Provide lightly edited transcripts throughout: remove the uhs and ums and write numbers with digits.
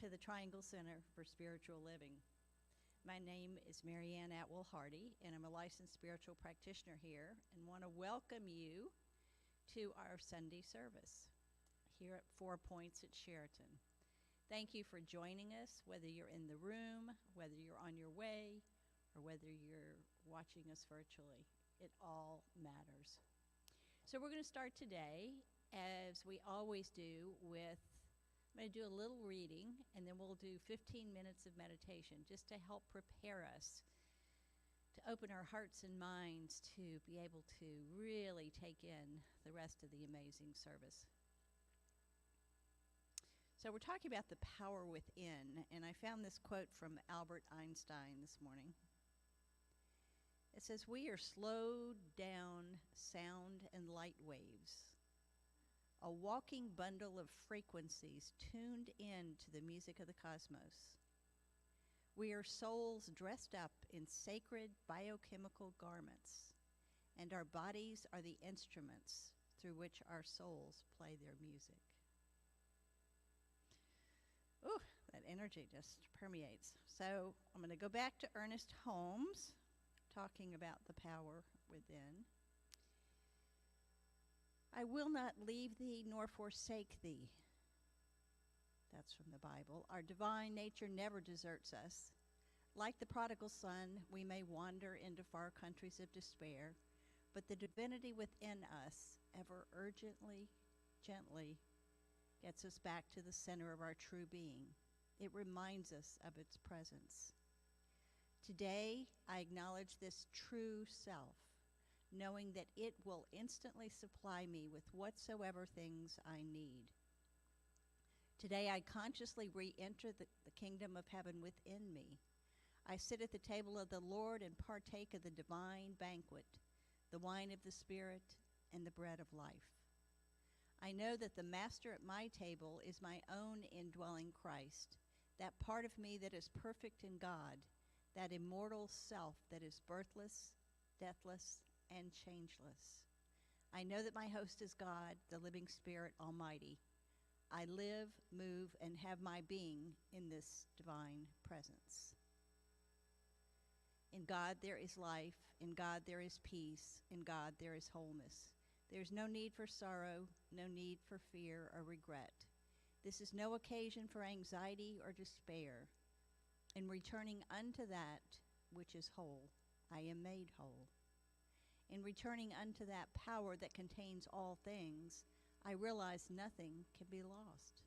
to the Triangle Center for Spiritual Living. My name is Marianne Atwell Hardy, and I'm a licensed spiritual practitioner here and want to welcome you to our Sunday service here at 4 Points at Sheraton. Thank you for joining us, whether you're in the room, whether you're on your way, or whether you're watching us virtually. It all matters. So we're going to start today, as we always do, with I'm going to do a little reading, and then we'll do 15 minutes of meditation just to help prepare us to open our hearts and minds to be able to really take in the rest of the amazing service. So we're talking about the power within, and I found this quote from Albert Einstein this morning. It says, "We are slowed down sound and light waves, a walking bundle of frequencies tuned in to the music of the cosmos. We are souls dressed up in sacred biochemical garments, and our bodies are the instruments through which our souls play their music." Ooh, that energy just permeates. So I'm going to go back to Ernest Holmes, talking about the power within. "I will not leave thee nor forsake thee." That's from the Bible. Our divine nature never deserts us. Like the prodigal son, we may wander into far countries of despair, but the divinity within us ever urgently, gently gets us back to the center of our true being. It reminds us of its presence. Today, I acknowledge this true self, knowing that it will instantly supply me with whatsoever things I need. Today, I consciously re-enter the kingdom of heaven within me. I sit at the table of the Lord and partake of the divine banquet, the wine of the Spirit and the bread of life. I know that the master at my table is my own indwelling Christ, that part of me that is perfect in God, that immortal self that is birthless, deathless, and changeless. I know that my host is God, the living Spirit Almighty. I live, move, and have my being in this divine presence. In God there is life, in God there is peace, in God there is wholeness. There is no need for sorrow, no need for fear or regret. This is no occasion for anxiety or despair. In returning unto that which is whole, I am made whole. In returning unto that power that contains all things, I realize nothing can be lost.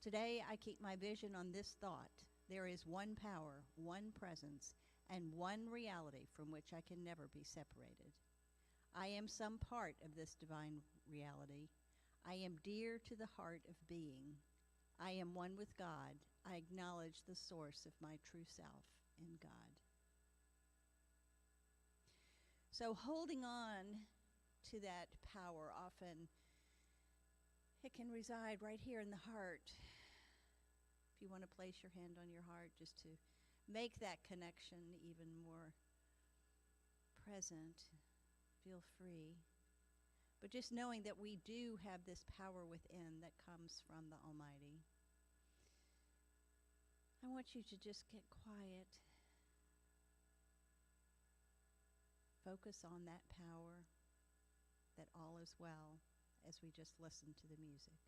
Today, I keep my vision on this thought: there is one power, one presence, and one reality from which I can never be separated. I am some part of this divine reality. I am dear to the heart of being. I am one with God. I acknowledge the source of my true self in God. So holding on to that power, often it can reside right here in the heart. If you want to place your hand on your heart, just to make that connection even more present, feel free. But just knowing that we do have this power within that comes from the Almighty. I want you to just get quiet. Focus on that power, that all is well, as we just listen to the music.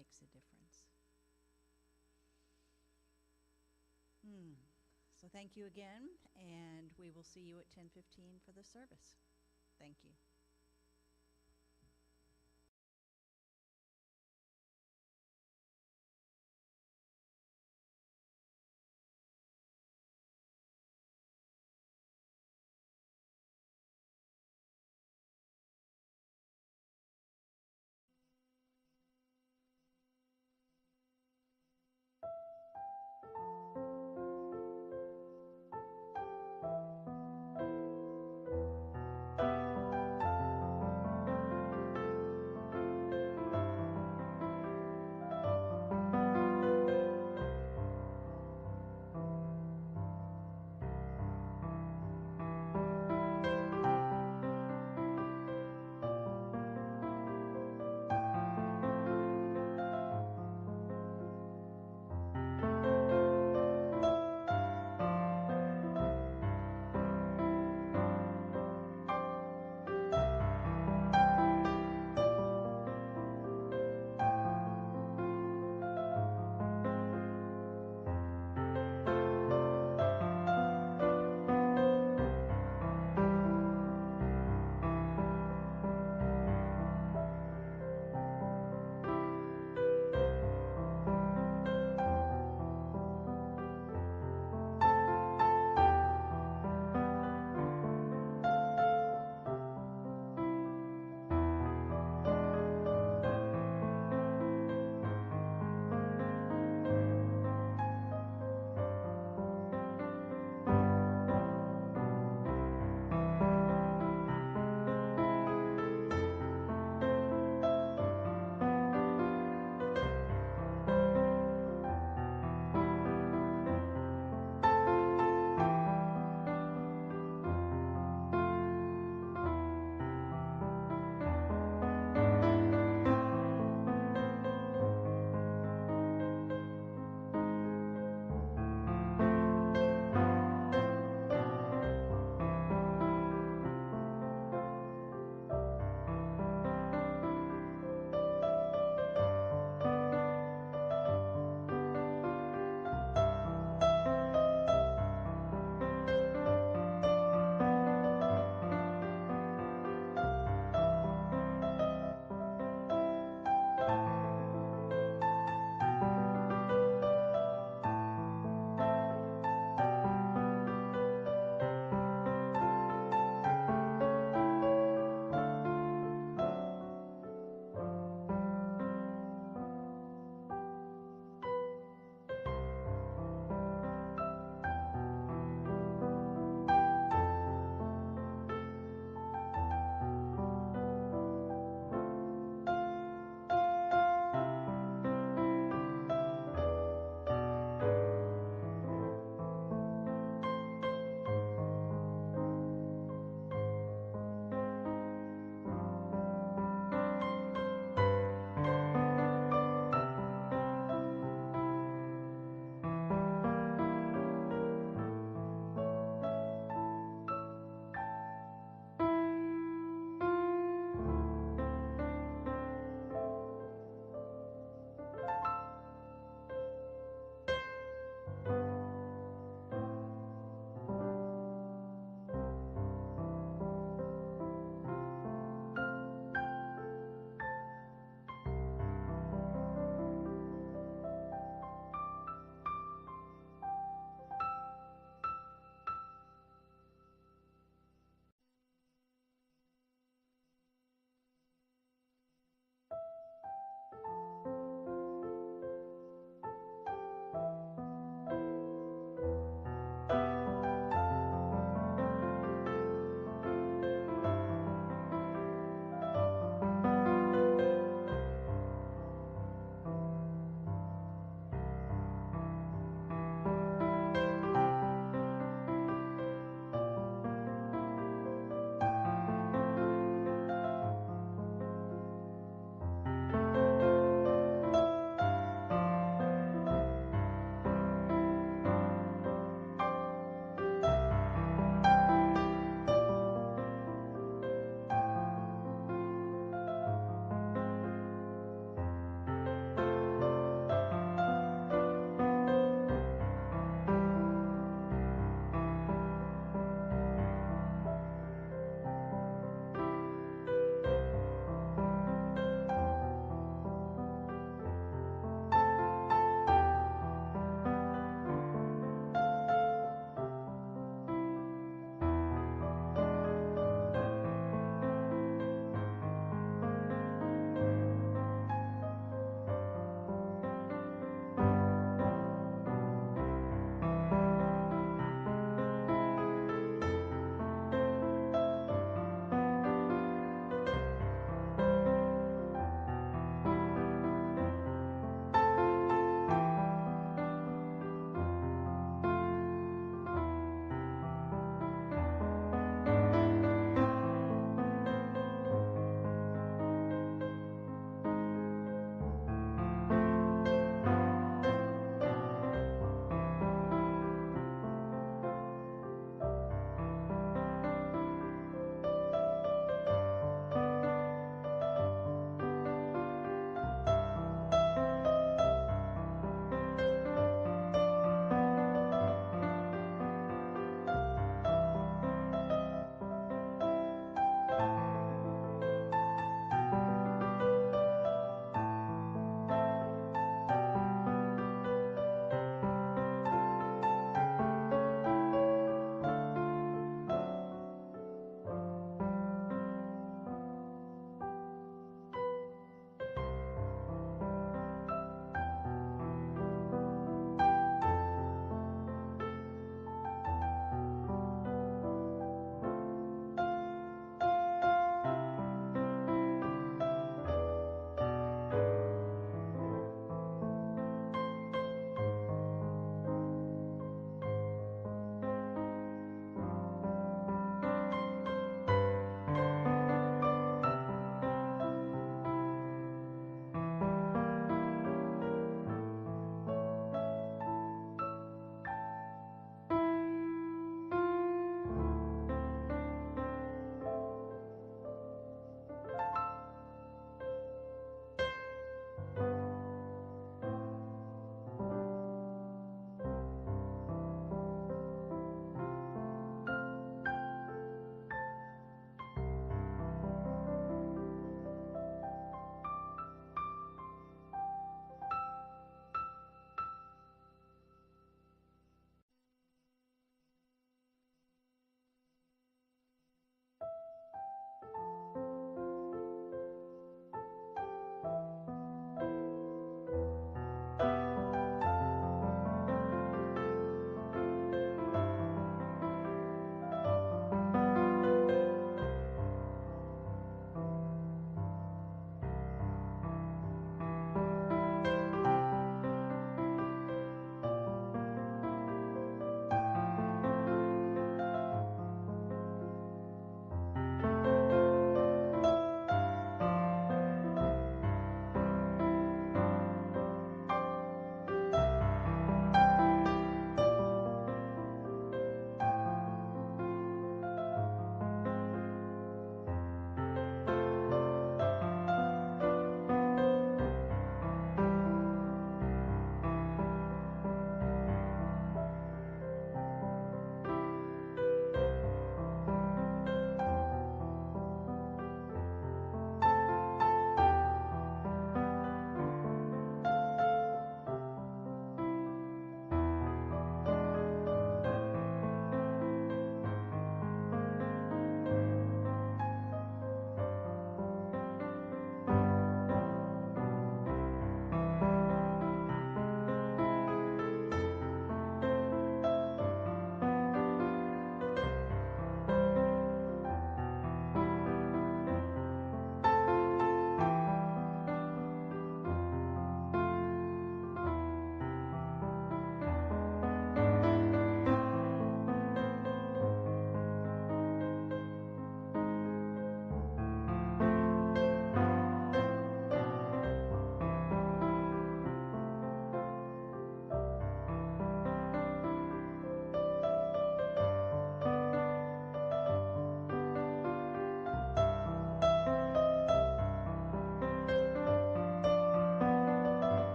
makes a difference. Hmm. So thank you again, and we will see you at 10:15 for the service. Thank you.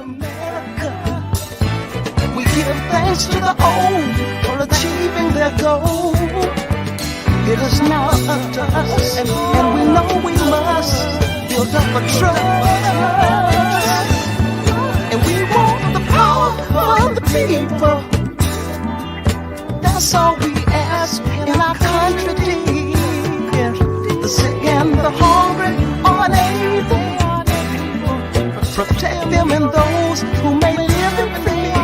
America. We give thanks to the old for achieving their goal. It is now up to us, and we know we must build up a trust. And we want the power of the people. That's all we ask in our country, dear. The sick and the hungry are unable. Protect them and those who may live in fear.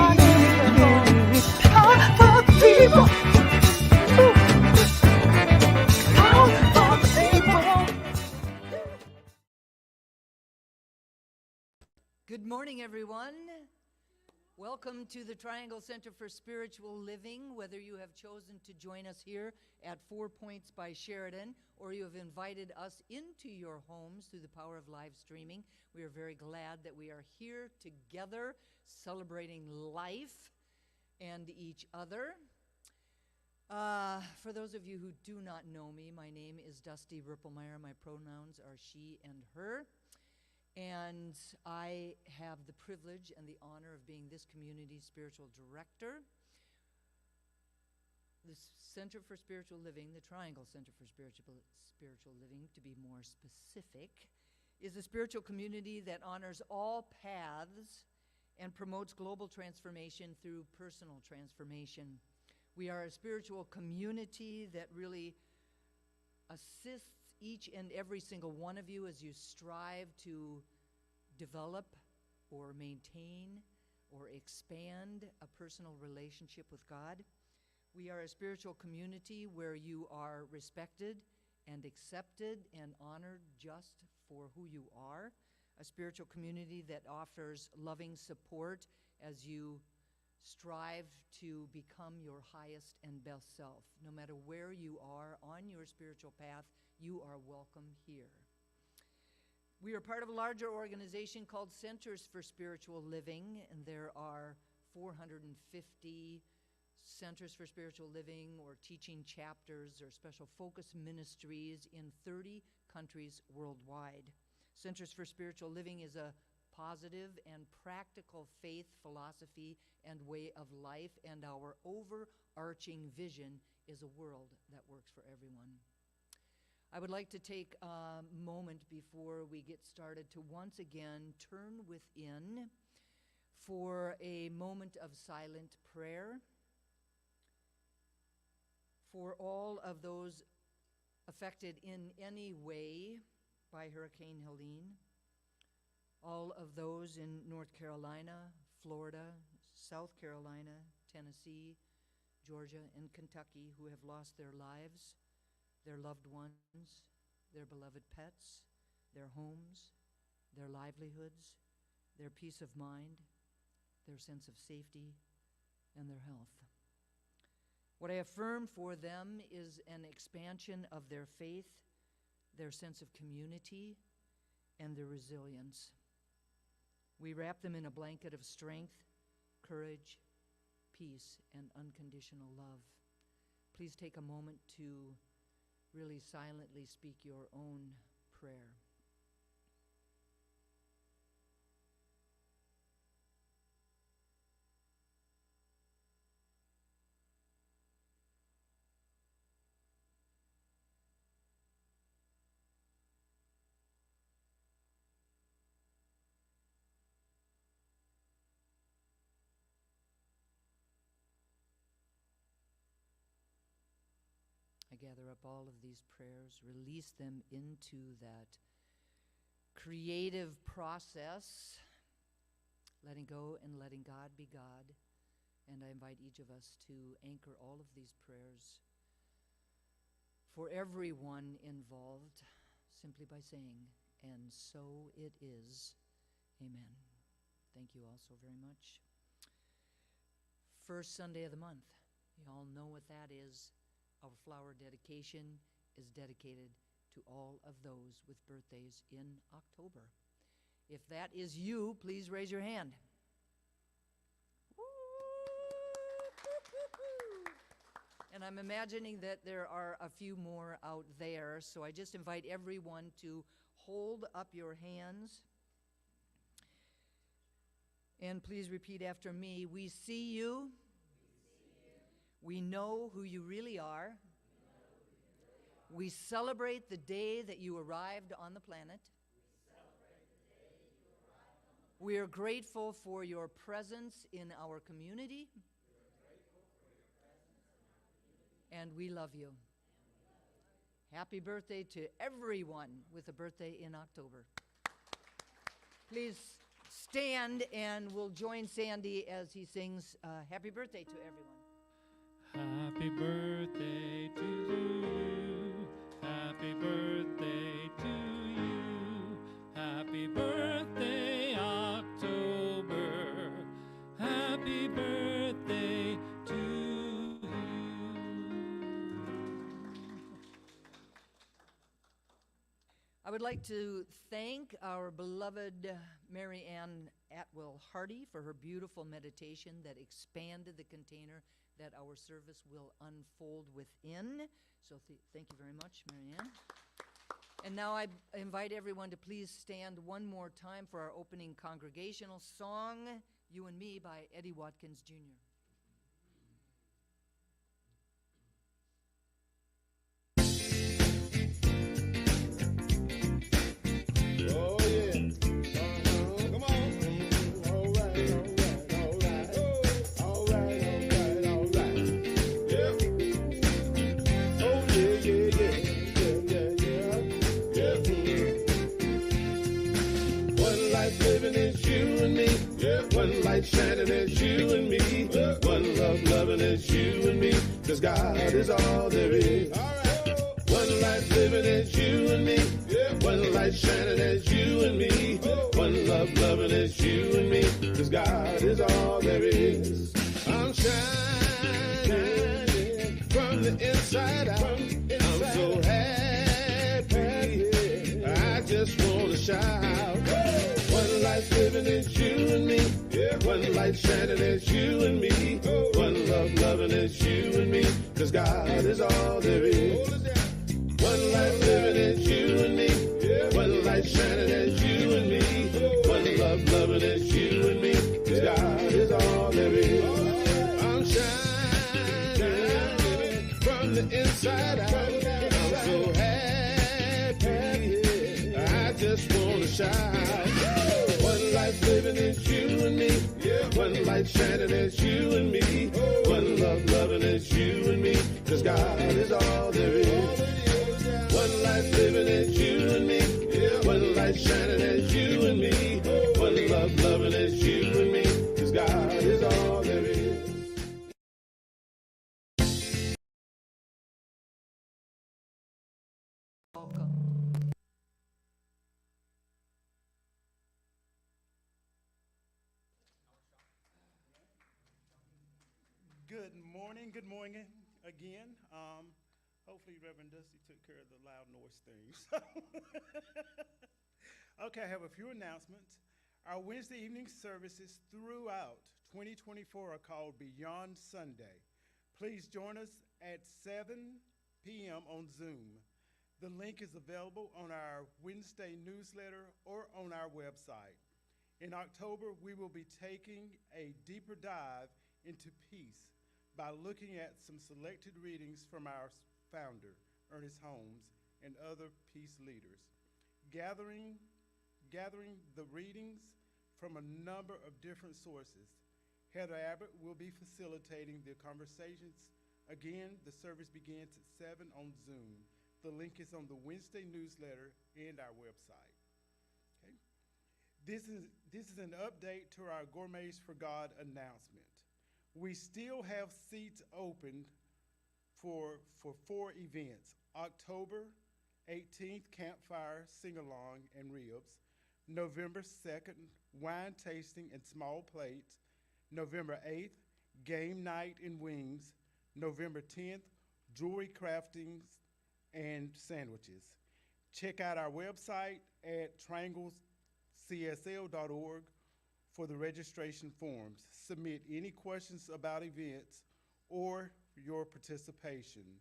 Power for the people. Power for the people. Good morning, everyone. Welcome to the Triangle Center for Spiritual Living. Whether you have chosen to join us here at 4 Points by Sheridan, or you have invited us into your homes through the power of live streaming, we are very glad that we are here together celebrating life and each other. For those of you who do not know me, my name is Dusty Ripplemeyer. My pronouns are she and her. And I have the privilege and the honor of being this community's spiritual director. The Center for Spiritual Living, the Triangle Center for Spiritual Living, to be more specific, is a spiritual community that honors all paths and promotes global transformation through personal transformation. We are a spiritual community that really assists each and every single one of you as you strive to develop or maintain or expand a personal relationship with God. We are a spiritual community where you are respected and accepted and honored just for who you are. A spiritual community that offers loving support as you strive to become your highest and best self. No matter where you are on your spiritual path, you are welcome here. We are part of a larger organization called Centers for Spiritual Living, and there are 450 Centers for Spiritual Living or teaching chapters or special focus ministries in 30 countries worldwide. Centers for Spiritual Living is a positive and practical faith philosophy and way of life, and our overarching vision is a world that works for everyone. I would like to take a moment before we get started to once again turn within for a moment of silent prayer for all of those affected in any way by Hurricane Helene, all of those in North Carolina, Florida, South Carolina, Tennessee, Georgia, and Kentucky who have lost their lives, their loved ones, their beloved pets, their homes, their livelihoods, their peace of mind, their sense of safety, and their health. What I affirm for them is an expansion of their faith, their sense of community, and their resilience. We wrap them in a blanket of strength, courage, peace, and unconditional love. Please take a moment to really silently speak your own prayer. I gather up all of these prayers, release them into that creative process, letting go and letting God be God. And I invite each of us to anchor all of these prayers for everyone involved simply by saying, "And so it is. Amen." Thank you all so very much. First Sunday of the month. You all know what that is. Our flower dedication is dedicated to all of those with birthdays in October. If that is you, please raise your hand. And I'm imagining that there are a few more out there, so I just invite everyone to hold up your hands And please repeat after me. We see you. We know who you really are. We celebrate the day that you arrived on the planet. We are grateful for your presence in our community. And we love you. Happy birthday to everyone with a birthday in October. Please stand and we'll join Sandy as he sings happy birthday to everyone. Happy birthday to you. Happy birthday to you. Happy birthday, October. Happy birthday to you. I would like to thank our beloved Mary Ann Atwell Hardy for her beautiful meditation that expanded the container that our service will unfold within. So thank you very much, Mary Ann. And now I invite everyone to please stand one more time for our opening congregational song, You and Me by Eddie Watkins Jr. Oh yeah. Come on. All right. Yeah. Oh yeah. One life living is you and me. Yeah. One light shining is you and me. Yeah. One love loving is you and me. 'Cause God is all there is. All right. One life living is you and me. Yeah. One light shining as you and me. Oh. One love loving as you and me. 'Cause God is all there is. I'm shining from the inside out. I'm so happy. I just want to shout. One life living is you and me. Yeah. One light shining as you and me. Oh. One love loving as you and me. 'Cause God is all there is. One life living as you and me. Yeah. One light shining as you and me. Oh. One love loving as you and me. 'Cause God is all there is. I'm shining from the inside out. I'm so happy. I just want to shout. One life living as you and me. Yeah. One light shining as you and me. Oh. One love loving as you and me. 'Cause God is all there is. One life living as you and me. Yeah. One light shining as you and me. Oh. One love loving as you and me. 'Cause God is all there is. Welcome. Good morning again. Hopefully Reverend Dusty took care of the loud noise things. Okay, I have a few announcements. Our Wednesday evening services throughout 2024 are called Beyond Sunday. Please join us at 7 p.m. on Zoom. The link is available on our Wednesday newsletter or on our website. In October, we will be taking a deeper dive into peace by looking at some selected readings from our founder, Ernest Holmes, and other peace leaders. Gathering the readings from a number of different sources. Heather Abbott will be facilitating the conversations. Again, the service begins at 7 on Zoom. The link is on the Wednesday newsletter and our website. Okay. This is an update to our Gourmets for God announcement. We still have seats open for 4 events. October 18th, Campfire, Sing-Along, and Ribs. November 2nd, Wine Tasting and Small Plates. November 8th, Game Night and Wings. November 10th, Jewelry Craftings and Sandwiches. Check out our website at trianglecsl.org for the registration forms. Submit any questions about events or your participation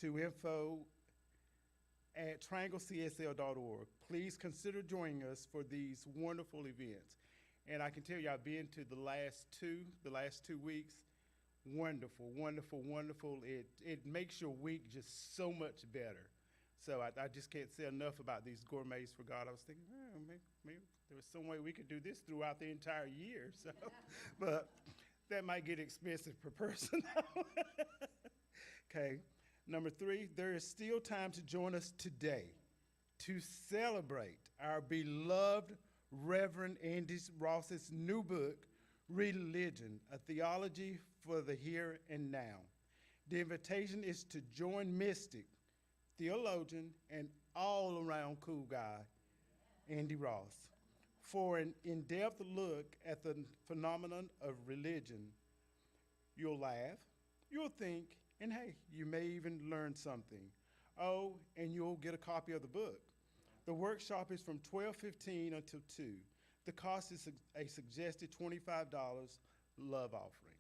to info@trianglecsl.org. Please consider joining us for these wonderful events. And I can tell you, I've been to the last 2 weeks. Wonderful, wonderful, wonderful. It makes your week just so much better. So I just can't say enough about these gourmets for God. I was thinking, maybe there was some way we could do this throughout the entire year. So, but that might get expensive per person. Okay. Number 3, there is still time to join us today to celebrate our beloved Reverend Andy Ross's new book, Religion, A Theology for the Here and Now. The invitation is to join mystic, theologian, and all-around cool guy, Andy Ross, for an in-depth look at the phenomenon of religion. You'll laugh, you'll think, and hey, you may even learn something. Oh, and you'll get a copy of the book. The workshop is from 12:15 until 2. The cost is a suggested $25 love offering.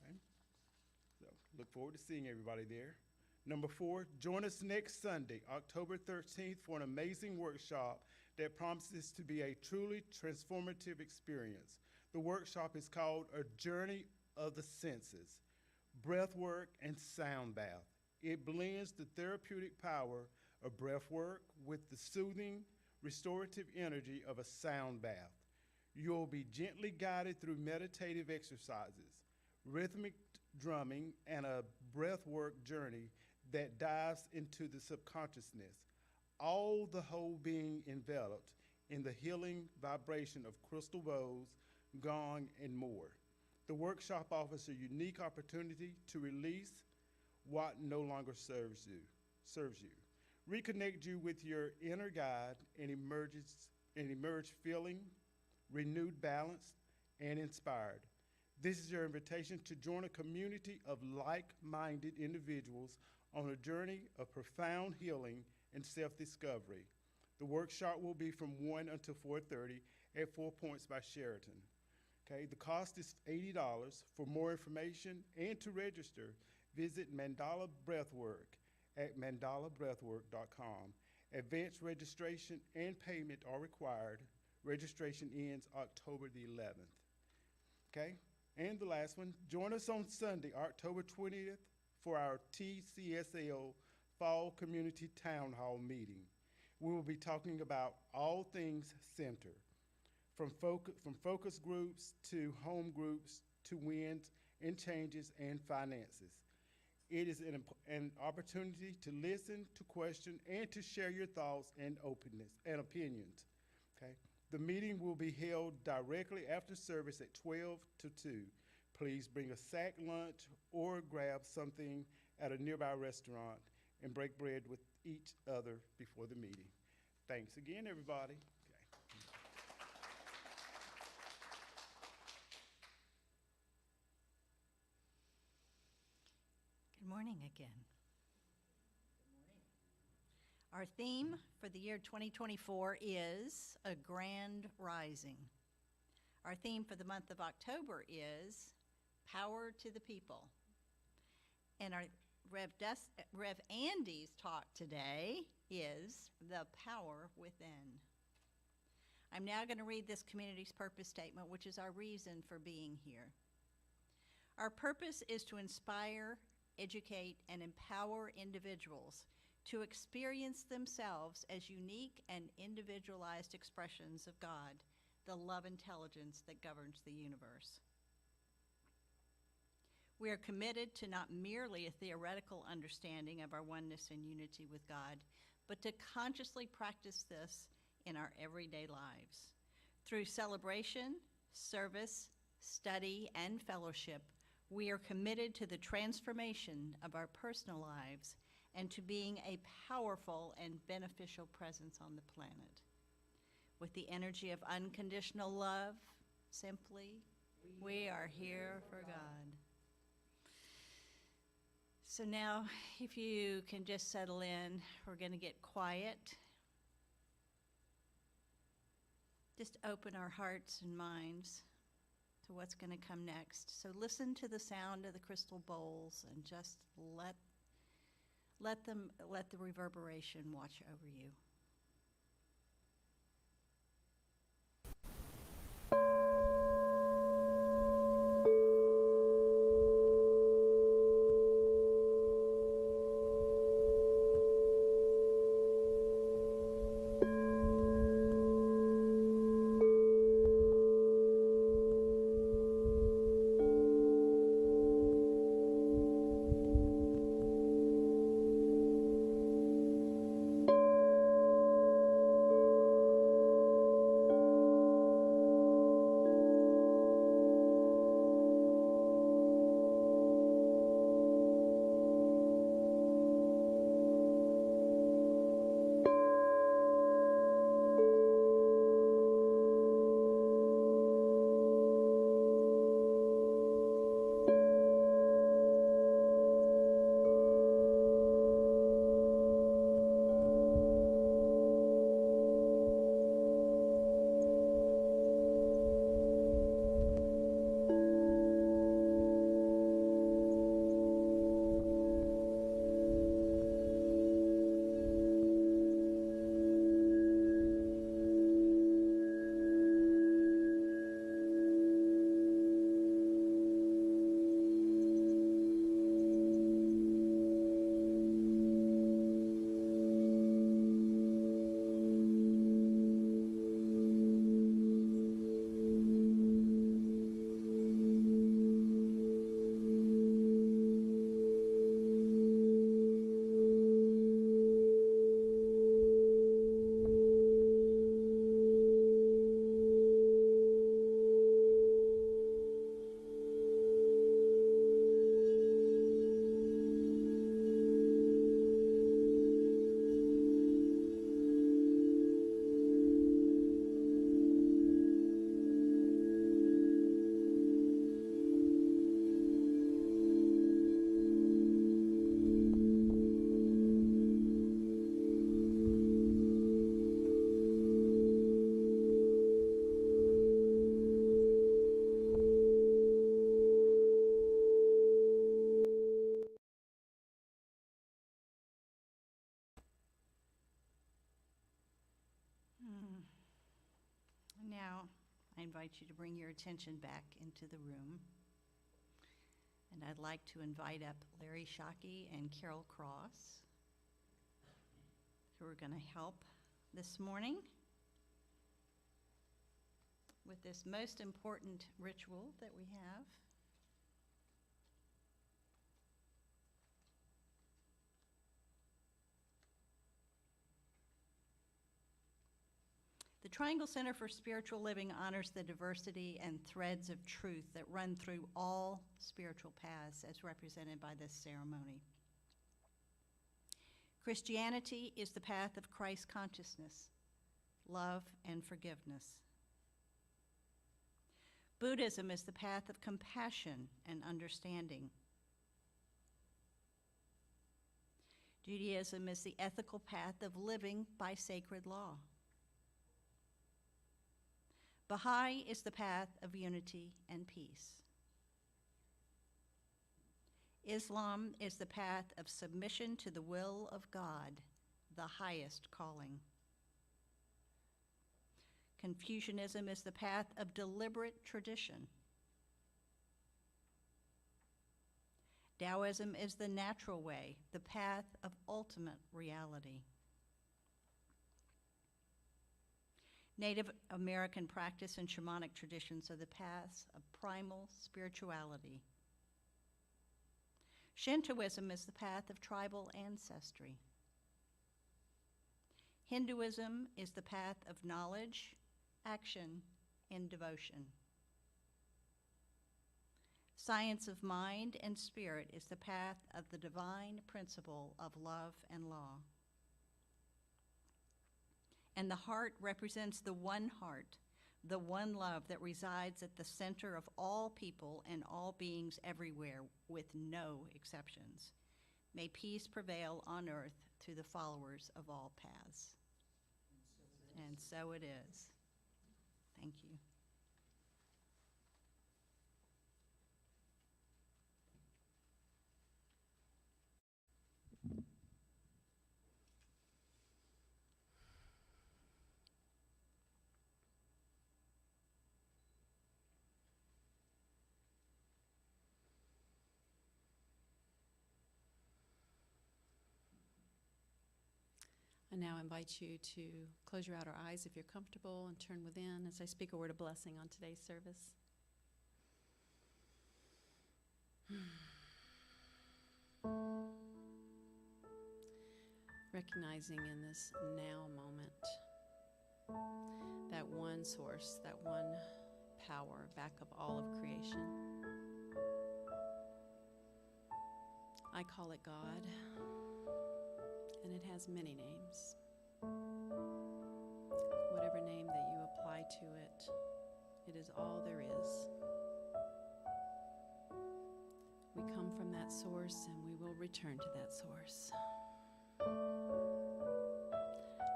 Okay? So look forward to seeing everybody there. Number 4, join us next Sunday, October 13th, for an amazing workshop that promises to be a truly transformative experience. The workshop is called A Journey of the Senses, Breath Work and Sound Bath. It blends the therapeutic power of breath work with the soothing, restorative energy of a sound bath. You'll be gently guided through meditative exercises, rhythmic drumming, and a breath work journey that dives into the subconsciousness, all the whole being enveloped in the healing vibration of crystal bowls, gong, and more. The workshop offers a unique opportunity to release what no longer serves you. Reconnect you with your inner guide and emerge feeling renewed, balanced, and inspired. This is your invitation to join a community of like-minded individuals on a journey of profound healing and self-discovery. The workshop will be from 1 until 4:30 at 4 Points by Sheraton. Okay, the cost is $80. For more information and to register, visit Mandala Breathwork at mandalabreathwork.com. Advanced registration and payment are required. Registration ends October the 11th. Okay, and the last one, join us on Sunday, October 20th, for our TCSL Fall Community Town Hall meeting. We will be talking about all things center, from focus groups to home groups to wins and changes and finances. It is an opportunity to listen, to question, and to share your thoughts and openness and opinions. Okay? The meeting will be held directly after service at 12 to 2. Please bring a sack lunch or grab something at a nearby restaurant and break bread with each other before the meeting. Thanks again, everybody. Good morning again. Our theme for the year 2024 is A Grand Rising. Our theme for the month of October is Power to the People. And our Rev Andy's talk today is The Power Within. I'm now going to read this community's purpose statement, which is our reason for being here. Our purpose is to inspire, educate, and empower individuals to experience themselves as unique and individualized expressions of God, the love intelligence that governs the universe. We are committed to not merely a theoretical understanding of our oneness and unity with God, but to consciously practice this in our everyday lives. Through celebration, service, study, and fellowship, we are committed to the transformation of our personal lives and to being a powerful and beneficial presence on the planet. With the energy of unconditional love, simply, we are here for God. So now, if you can just settle in, we're going to get quiet. Just open our hearts and minds to what's going to come next. So listen to the sound of the crystal bowls and just let the reverberation watch over you. invite you to bring your attention back into the room. And I'd like to invite up Larry Shockey and Carol Cross, who are going to help this morning with this most important ritual that we have. The Triangle Center for Spiritual Living honors the diversity and threads of truth that run through all spiritual paths as represented by this ceremony. Christianity is the path of Christ consciousness, love, and forgiveness. Buddhism is the path of compassion and understanding. Judaism is the ethical path of living by sacred law. Baha'i is the path of unity and peace. Islam is the path of submission to the will of God, the highest calling. Confucianism is the path of deliberate tradition. Taoism is the natural way, the path of ultimate reality. Native American practice and shamanic traditions are the paths of primal spirituality. Shintoism is the path of tribal ancestry. Hinduism is the path of knowledge, action, and devotion. Science of mind and spirit is the path of the divine principle of love and law. And the heart represents the one heart, the one love that resides at the center of all people and all beings everywhere, with no exceptions. May peace prevail on earth through the followers of all paths. And so it is. Thank you. I now invite you to close your outer eyes if you're comfortable and turn within as I speak a word of blessing on today's service. Recognizing in this now moment that one source, that one power back of all of creation. I call it God. And it has many names. Whatever name that you apply to it, it is all there is. We come from that source and we will return to that source.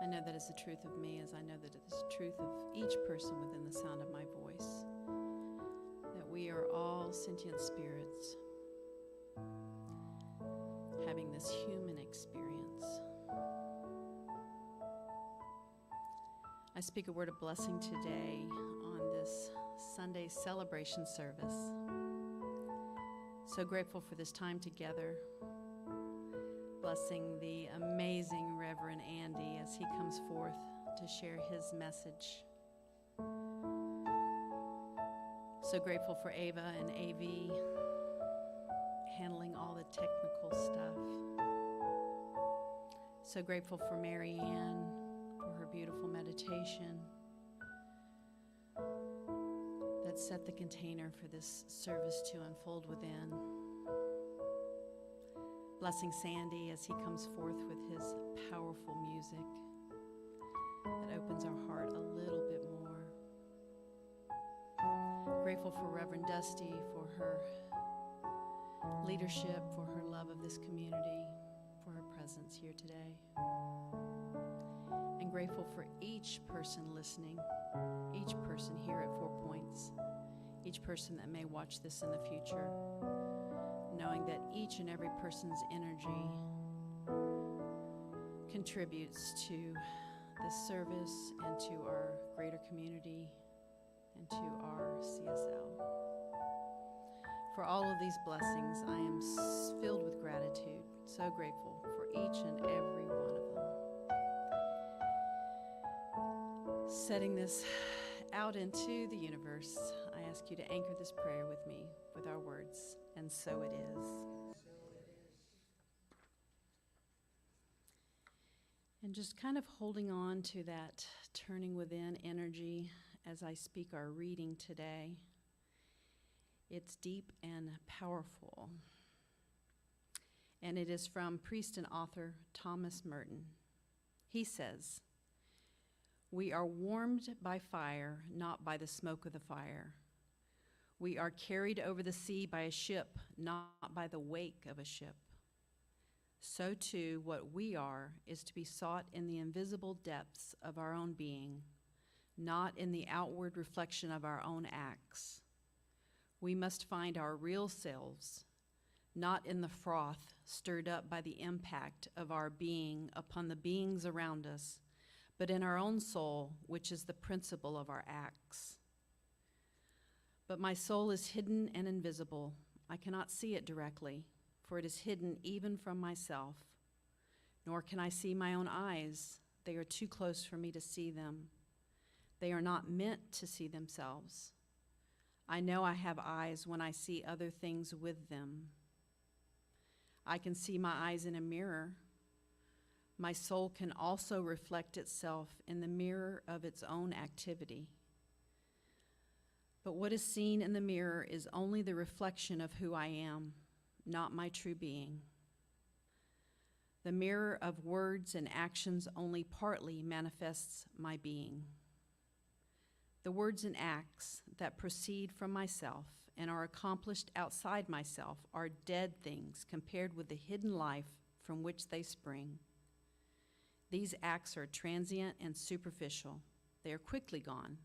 I know that is the truth of me, as I know that it is the truth of each person within the sound of my voice, that we are all sentient spirits having this human experience. I speak a word of blessing today on this Sunday celebration service. So grateful for this time together. Blessing the amazing Reverend Andy as he comes forth to share his message. So grateful for Ava and AV handling all the technical stuff. So grateful for Mary Ann for her beautiful meditation that set the container for this service to unfold within. Blessing Sandy as he comes forth with his powerful music that opens our heart a little bit more. Grateful for Reverend Dusty for her leadership, for her love of this community, for her presence here today. And grateful for each person listening, each person here at 4 Points, each person that may watch this in the future, knowing that each and every person's energy contributes to this service and to our greater community and to our CSL. For all of these blessings, I am filled with gratitude, so grateful for each and every one of them. Setting this out into the universe, I ask you to anchor this prayer with me with our words, and so it is. And just kind of holding on to that turning within energy as I speak our reading today. It's deep and powerful. And it is from priest and author Thomas Merton. He says, "We are warmed by fire, not by the smoke of the fire. We are carried over the sea by a ship, not by the wake of a ship. So too, what we are is to be sought in the invisible depths of our own being, not in the outward reflection of our own acts. We must find our real selves, not in the froth stirred up by the impact of our being upon the beings around us, but in our own soul, which is the principle of our acts. But my soul is hidden and invisible. I cannot see it directly, for it is hidden even from myself. Nor can I see my own eyes. They are too close for me to see them. They are not meant to see themselves. I know I have eyes when I see other things with them. I can see my eyes in a mirror. My soul can also reflect itself in the mirror of its own activity. But what is seen in the mirror is only the reflection of who I am, not my true being. The mirror of words and actions only partly manifests my being. The words and acts that proceed from myself and are accomplished outside myself are dead things compared with the hidden life from which they spring. These acts are transient and superficial. They are quickly gone,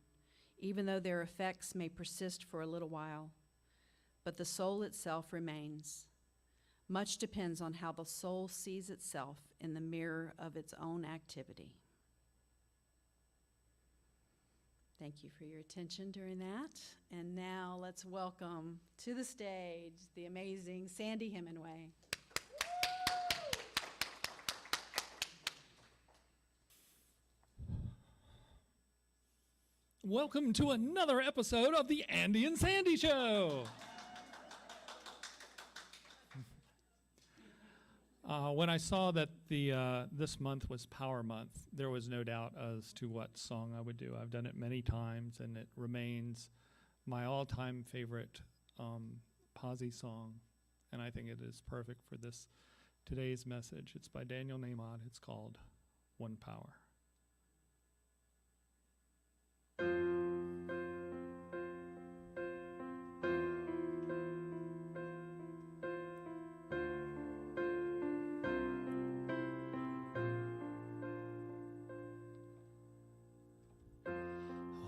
even though their effects may persist for a little while. But the soul itself remains. Much depends on how the soul sees itself in the mirror of its own activity." Thank you for your attention during that. And now let's welcome to the stage the amazing Sandy Hemingway. Welcome to another episode of the Andy and Sandy Show. When I saw that this month was Power Month, there was no doubt as to what song I would do. I've done it many times, and it remains my all-time favorite Posse song, and I think it is perfect for today's message. It's by Daniel Nahmod. It's called One Power.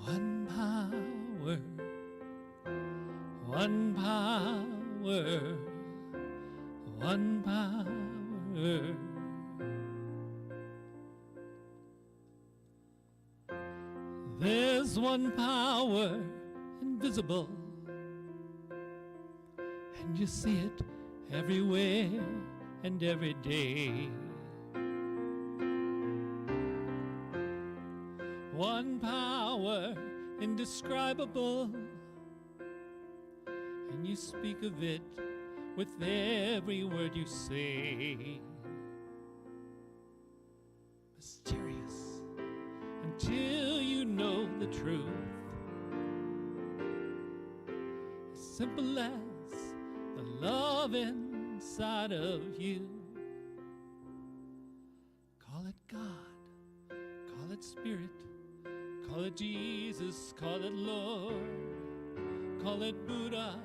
One power, one power, one power. There's one power invisible, and you see it everywhere and every day. One power indescribable, and you speak of it with every word you say. Mysterious until you know the truth. As simple as the love inside of you. Call it God, call it Spirit, call it Jesus, call it Lord, call it Buddha,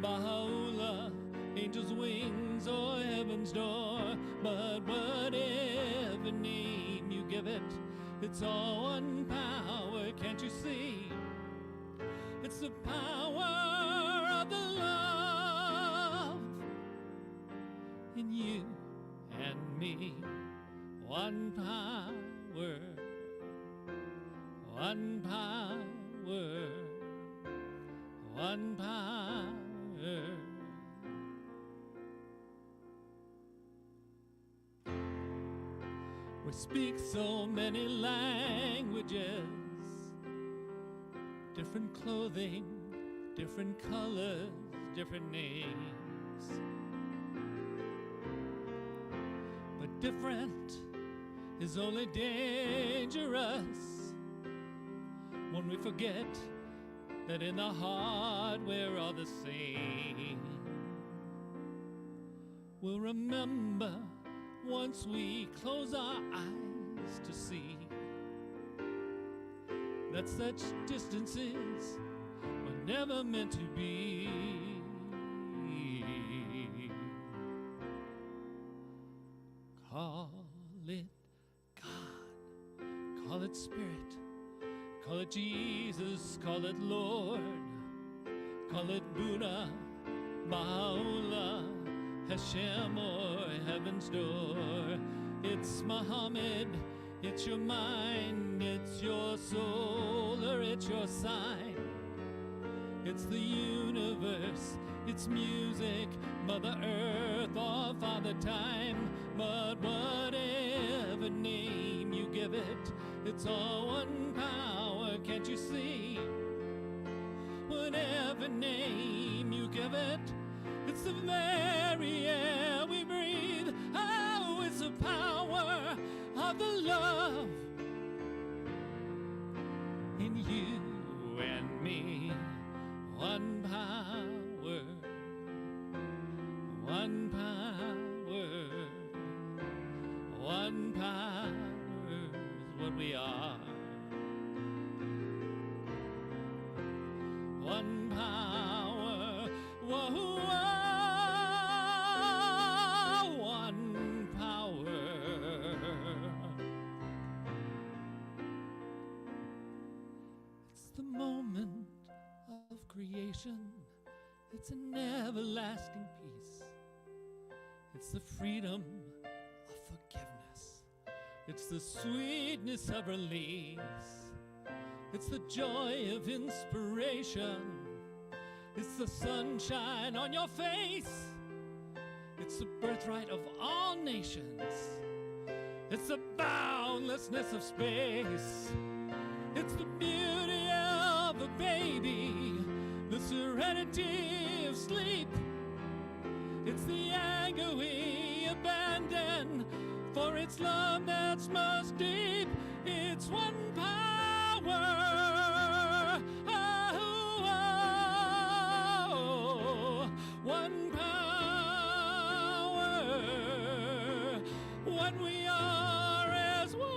Baha'u'llah, angels' wings or heaven's door. But whatever name you give it, it's all one power, can't you see? It's the power of the love in you and me. One power, one power. one power. We speak so many languages, different clothing, different colors, different names. But different is only dangerous when we forget that in the heart we're all the same. We'll remember once we close our eyes to see that such distances were never meant to be. Call it God, call it Spirit, call it Jesus, call it Lord, call it Buddha, Baha'u'llah, Hashem, or Heaven's Door. It's Muhammad, it's your mind, it's your soul, or it's your sign. It's the universe, it's music, Mother Earth, or Father Time. But whatever name you give it, it's all one power, can't you see? Whatever name you give it, it's the very air we breathe. Oh, it's the power of the love in you and me. One power, one power, one power is what we are. One power, whoa, whoa, one power. It's the moment of creation. It's an everlasting peace. It's the freedom of forgiveness. It's the sweetness of release. It's the joy of inspiration. It's the sunshine on your face. It's the birthright of all nations. It's the boundlessness of space. It's the beauty of a baby, the serenity of sleep. It's the anger we abandon, for it's love that's most deep. It's one power. Oh, one power. What we are as one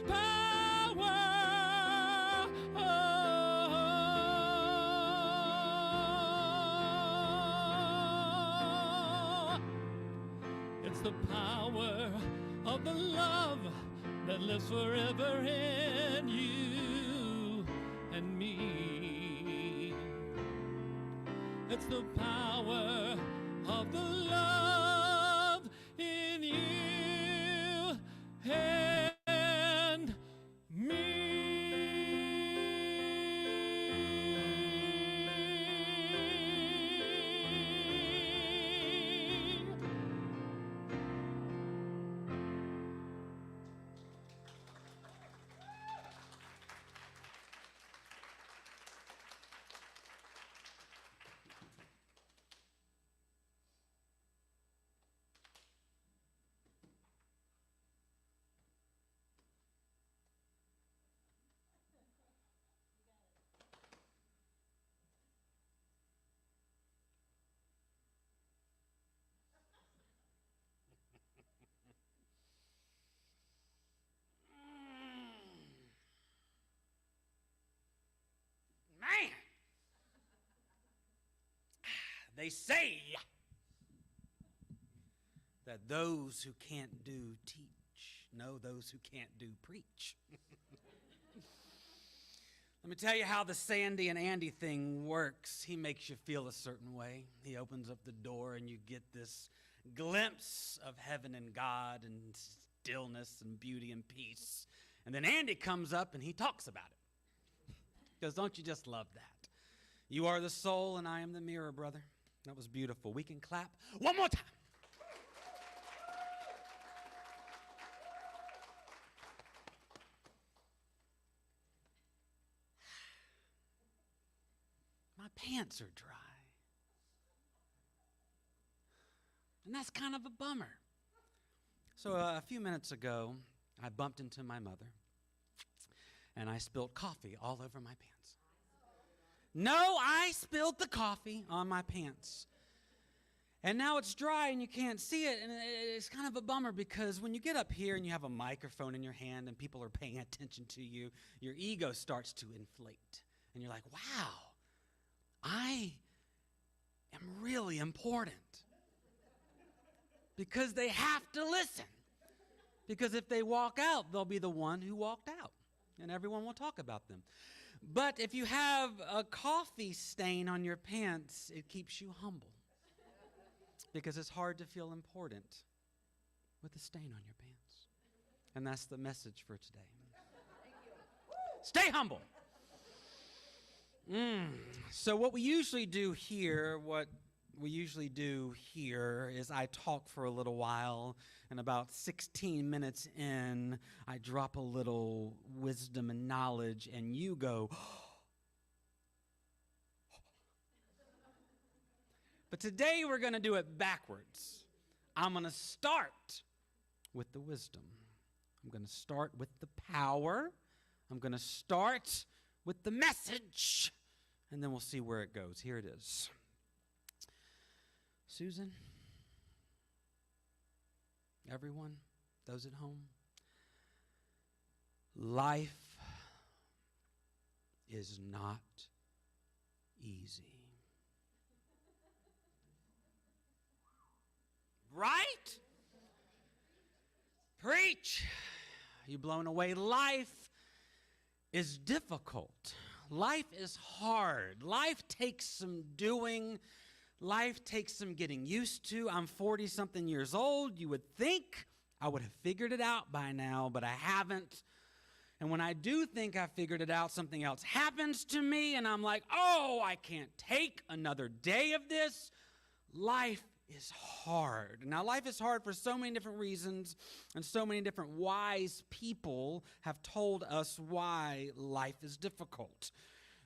power. It's the power of the love that lives forever in you and me. It's the power of the love in you and me. Man, they say that those who can't do teach know those who can't do preach. Let me tell you how the Sandy and Andy thing works. He makes you feel a certain way. He opens up the door and you get this glimpse of heaven and God and stillness and beauty and peace. And then Andy comes up and he talks about it. Because don't you just love that? You are the soul and I am the mirror, brother. That was beautiful. We can clap one more time. My pants are dry. And that's kind of a bummer. So a few minutes ago, I bumped into my mother, and I spilled coffee all over my pants. No, I spilled the coffee on my pants. And now it's dry and you can't see it, and it's kind of a bummer because when you get up here and you have a microphone in your hand and people are paying attention to you, your ego starts to inflate. And you're like, wow, I am really important. Because they have to listen. Because if they walk out, they'll be the one who walked out. And everyone will talk about them. But if you have a coffee stain on your pants, it keeps you humble. Because it's hard to feel important with a stain on your pants. And that's the message for today. Stay humble. So what we usually do here, is I talk for a little while, and about 16 minutes in, I drop a little wisdom and knowledge, and you go, But today we're going to do it backwards. I'm going to start with the wisdom. I'm going to start with the power. I'm going to start with the message, and then we'll see where it goes. Here it is. Susan, everyone, those at home, life is not easy. Right? Preach. You blown away. Life is difficult. Life is hard. Life takes some doing. Life takes some getting used to. I'm 40-something years old. You would think I would have figured it out by now, but I haven't. And when I do think I figured it out, something else happens to me, and I'm like, oh, I can't take another day of this. Life is hard. Now, life is hard for so many different reasons, and so many different wise people have told us why life is difficult.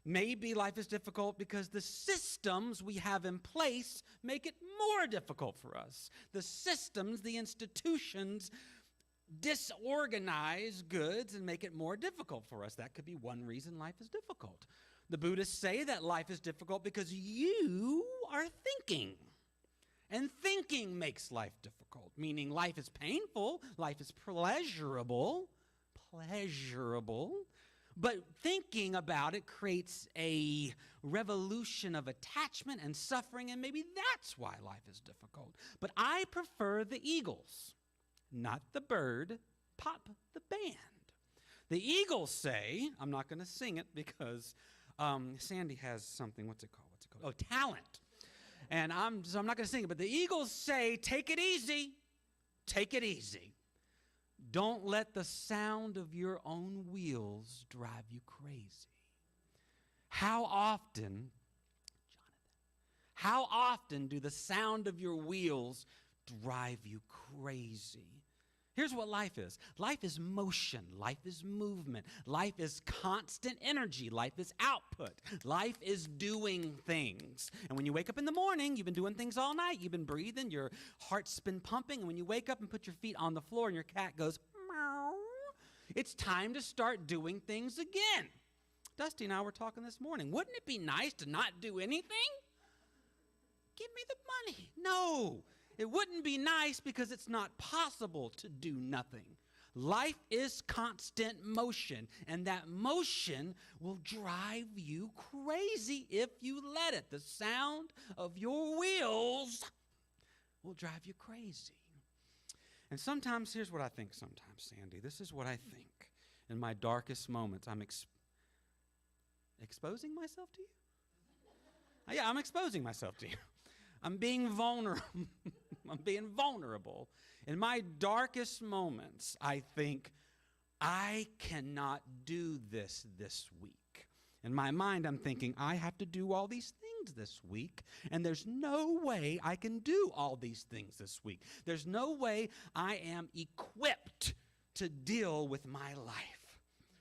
Maybe life is difficult because the systems we have in place make it more difficult for us. The systems, the institutions, disorganize goods and make it more difficult for us. That could be one reason life is difficult. The Buddhists say that life is difficult because you are thinking. And thinking makes life difficult, meaning life is painful, life is pleasurable, but thinking about it creates a revolution of attachment and suffering, and maybe that's why life is difficult. But I prefer the Eagles, not the bird, Pop the band. The Eagles say, I'm not going to sing it because Sandy has something, what's it called? Oh, talent. And so I'm not going to sing it, but the Eagles say, take it easy. Take it easy. Don't let the sound of your own wheels drive you crazy. How often do the sound of your wheels drive you crazy? Here's what life is. Life is motion. Life is movement. Life is constant energy. Life is output. Life is doing things. And when you wake up in the morning, you've been doing things all night. You've been breathing. Your heart's been pumping. And when you wake up and put your feet on the floor and your cat goes, meow, it's time to start doing things again. Dusty and I were talking this morning. Wouldn't it be nice to not do anything? Give me the money. No. It wouldn't be nice because it's not possible to do nothing. Life is constant motion, and that motion will drive you crazy if you let it. The sound of your wheels will drive you crazy. And sometimes, here's what I think sometimes, Sandy. This is what I think. In my darkest moments, I'm exposing myself to you? Yeah, I'm exposing myself to you. I'm being vulnerable. I'm being vulnerable. In my darkest moments, I think, I cannot do this week. In my mind, I'm thinking, I have to do all these things this week, and there's no way I can do all these things this week. There's no way I am equipped to deal with my life.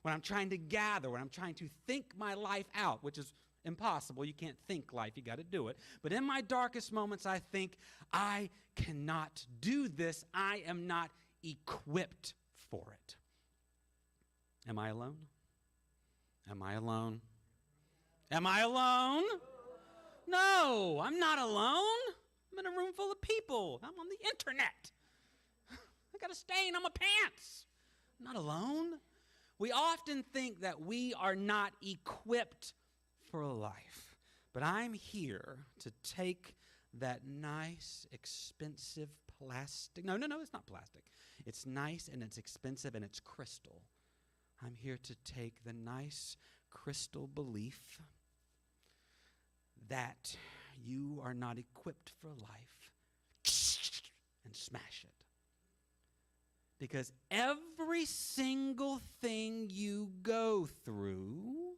When I'm trying to gather, when I'm trying to think my life out, which is impossible. You can't think life, you got to do it. But in my darkest moments, I think, I cannot do this. I am not equipped for it. Am I alone? Am I alone? Am I alone? No, I'm not alone. I'm in a room full of people. I'm on the internet. I got a stain on my pants. I'm not alone. We often think that we are not equipped for life. But I'm here to take that nice, expensive plastic. No, it's not plastic. It's nice and it's expensive and it's crystal. I'm here to take the nice crystal belief that you are not equipped for life and smash it. Because every single thing you go through,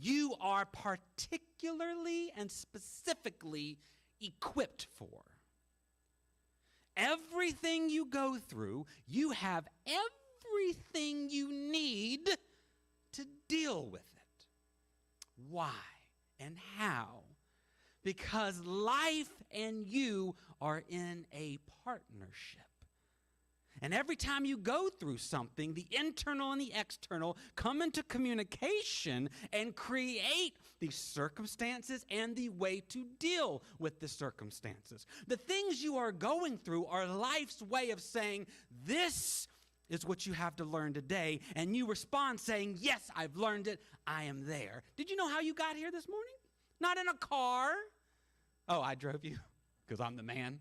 you are particularly and specifically equipped for. Everything you go through, you have everything you need to deal with it. Why and how? Because life and you are in a partnership. And every time you go through something, the internal and the external come into communication and create the circumstances and the way to deal with the circumstances. The things you are going through are life's way of saying, this is what you have to learn today. And you respond saying, yes, I've learned it. I am there. Did you know how you got here this morning? Not in a car. Oh, I drove you because I'm the man.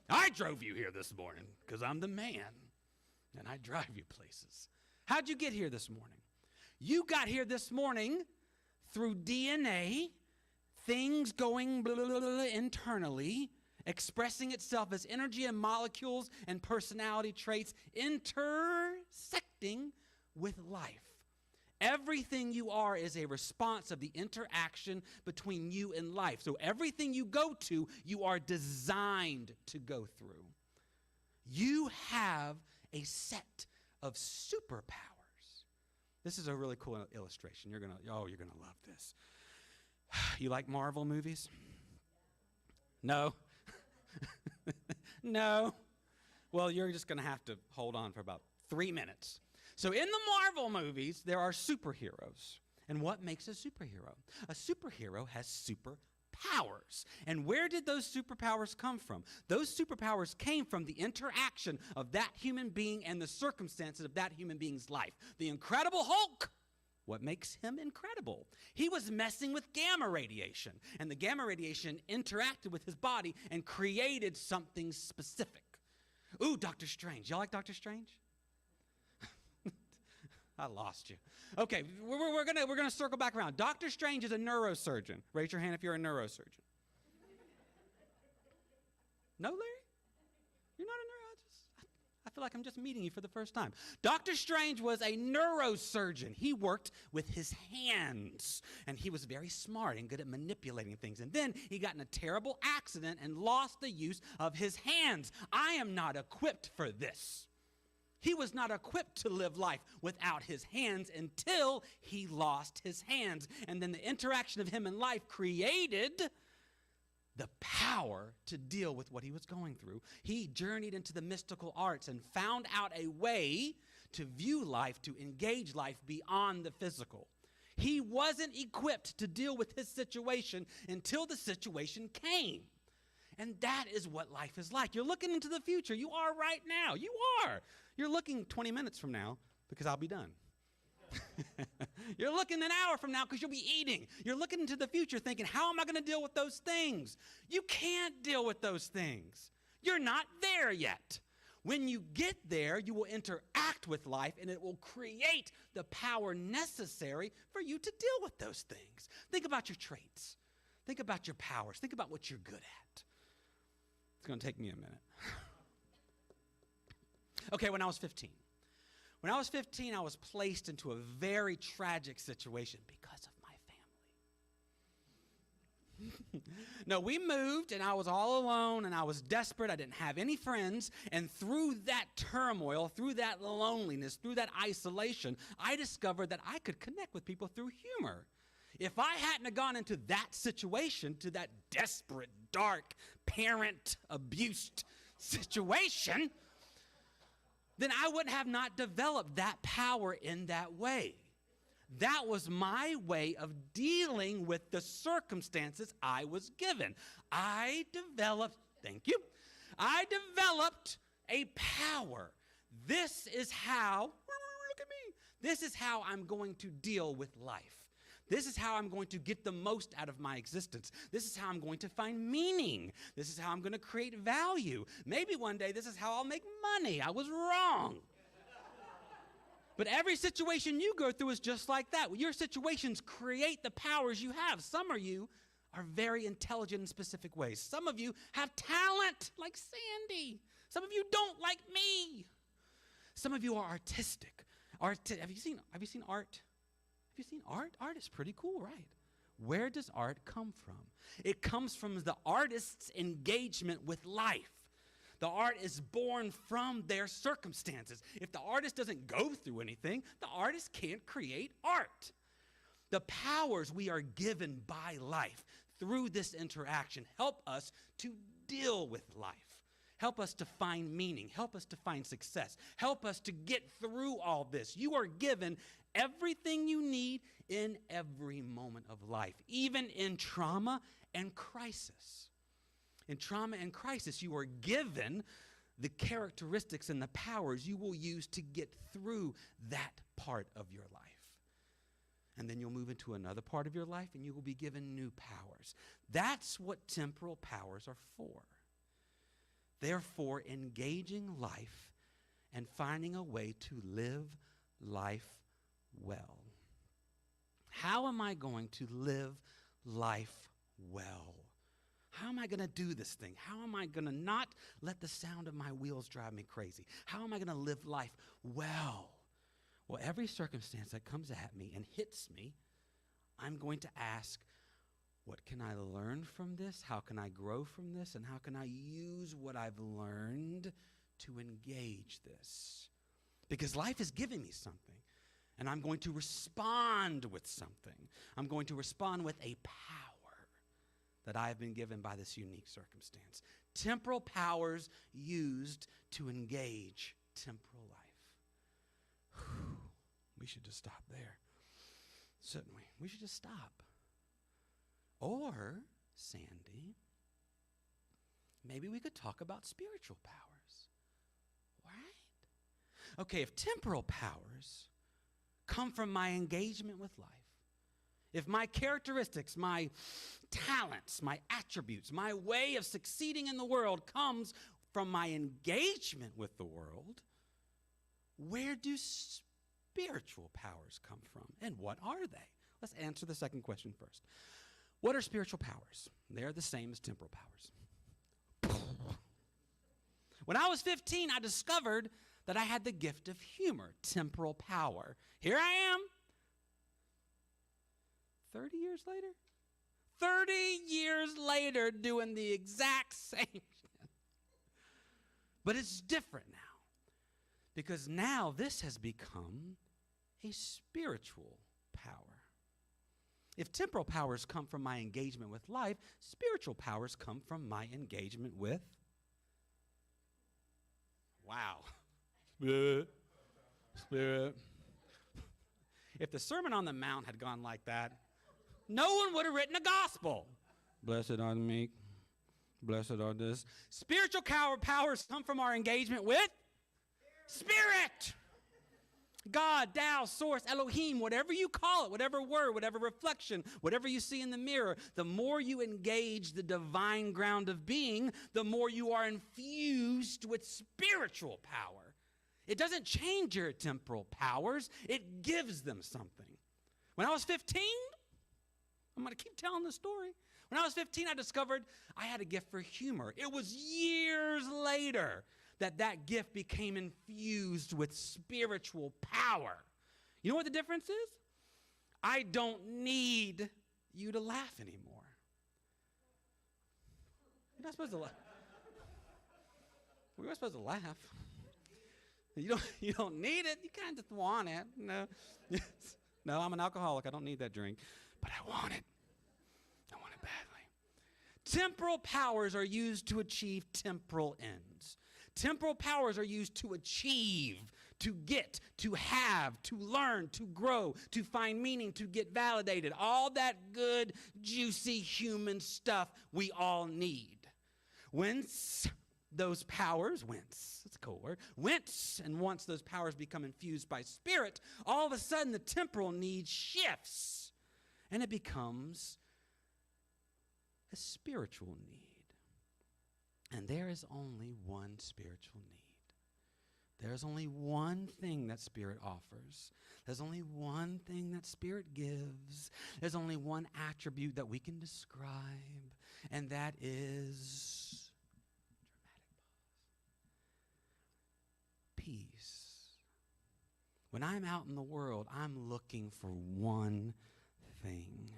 I drove you here this morning because I'm the man. And I drive you places. How'd you get here this morning? You got here this morning through DNA, things going blah, blah, blah, blah, internally, expressing itself as energy and molecules and personality traits intersecting with life. Everything you are is a response of the interaction between you and life. So everything you go to, you are designed to go through. You have a set of superpowers. This is a really cool illustration. You're gonna love this. You like Marvel movies? No? No? Well, you're just gonna have to hold on for about 3 minutes. So in the Marvel movies, there are superheroes. And what makes a superhero? A superhero has superpowers. And where did those superpowers come from? Those superpowers came from the interaction of that human being and the circumstances of that human being's life. The Incredible Hulk, what makes him incredible? He was messing with gamma radiation, and the gamma radiation interacted with his body and created something specific. Ooh, Doctor Strange. Y'all like Doctor Strange? I lost you. Okay, we're gonna circle back around. Dr. Strange is a neurosurgeon. Raise your hand if you're a neurosurgeon. No, Larry? You're not a neurologist? I feel like I'm just meeting you for the first time. Dr. Strange was a neurosurgeon. He worked with his hands, and he was very smart and good at manipulating things. And then he got in a terrible accident and lost the use of his hands. I am not equipped for this. He was not equipped to live life without his hands until he lost his hands. And then the interaction of him and life created the power to deal with what he was going through. He journeyed into the mystical arts and found out a way to view life, to engage life beyond the physical. He wasn't equipped to deal with his situation until the situation came. And that is what life is like. You're looking into the future. You are right now. You are. You're looking 20 minutes from now because I'll be done. You're looking an hour from now because you'll be eating. You're looking into the future thinking, how am I going to deal with those things? You can't deal with those things. You're not there yet. When you get there, you will interact with life and it will create the power necessary for you to deal with those things. Think about your traits. Think about your powers. Think about what you're good at. It's going to take me a minute. Okay, when I was 15, When I was 15, I was placed into a very tragic situation because of my family. No, we moved, and I was all alone, and I was desperate. I didn't have any friends. And through that turmoil, through that loneliness, through that isolation, I discovered that I could connect with people through humor. If I hadn't have gone into that situation, to that desperate, dark, parent-abused situation, then I would have not developed that power in that way. That was my way of dealing with the circumstances I was given. I developed a power. This is how, look at me, this is how I'm going to deal with life. This is how I'm going to get the most out of my existence. This is how I'm going to find meaning. This is how I'm going to create value. Maybe one day this is how I'll make money. I was wrong. But every situation you go through is just like that. Your situations create the powers you have. Some of you are very intelligent in specific ways. Some of you have talent like Sandy. Some of you don't like me. Some of you are artistic. Have you seen art? Have you seen art? Art is pretty cool, right? Where does art come from? It comes from the artist's engagement with life. The art is born from their circumstances. If the artist doesn't go through anything, the artist can't create art. The powers we are given by life through this interaction help us to deal with life. Help us to find meaning. Help us to find success. Help us to get through all this. You are given everything you need in every moment of life, even in trauma and crisis. In trauma and crisis, you are given the characteristics and the powers you will use to get through that part of your life. And then you'll move into another part of your life, and you will be given new powers. That's what temporal powers are for. They're for engaging life and finding a way to live life well. How am I going to live life well? How am I going to do this thing? How am I going to not let the sound of my wheels drive me crazy? How am I going to live life well? Well, every circumstance that comes at me and hits me, I'm going to ask, what can I learn from this? How can I grow from this? And how can I use what I've learned to engage this? Because life is giving me something, and I'm going to respond with something. I'm going to respond with a power that I have been given by this unique circumstance. Temporal powers used to engage temporal life. Whew. We should just stop there, shouldn't we? We should just stop. Or, Sandy, maybe we could talk about spiritual powers, right? Okay, if temporal powers come from my engagement with life, if my characteristics, my talents, my attributes, my way of succeeding in the world comes from my engagement with the world, where do spiritual powers come from, and what are they? Let's answer the second question first. What are spiritual powers? They're the same as temporal powers. When I was 15, I discovered that I had the gift of humor, temporal power. Here I am, 30 years later? 30 years later doing the exact same shit. But it's different now, because now this has become a spiritual power. If temporal powers come from my engagement with life, spiritual powers come from my engagement with, wow, Spirit. If the Sermon on the Mount had gone like that, no one would have written a gospel. Blessed are the meek, blessed are this. Spiritual powers come from our engagement with Spirit. God, Tao, Source, Elohim, whatever you call it, whatever word, whatever reflection, whatever you see in the mirror, the more you engage the divine ground of being, the more you are infused with spiritual power. It doesn't change your temporal powers. It gives them something. When I was 15, I'm going to keep telling the story. When I was 15, I discovered I had a gift for humor. It was years later that gift became infused with spiritual power. You know what the difference is? I don't need you to laugh anymore. You're not supposed to laugh. We were supposed to laugh. You don't need it. You kind of just want it. No. No, I'm an alcoholic. I don't need that drink. But I want it. I want it badly. Temporal powers are used to achieve temporal ends. Temporal powers are used to achieve, to get, to have, to learn, to grow, to find meaning, to get validated. All that good, juicy human stuff we all need. Whence those powers, it's a cool word, and once those powers become infused by Spirit, all of a sudden the temporal need shifts, and it becomes a spiritual need. And there is only one spiritual need. There's only one thing that Spirit offers. There's only one thing that Spirit gives. There's only one attribute that we can describe, and that is peace. When I'm out in the world, I'm looking for one thing.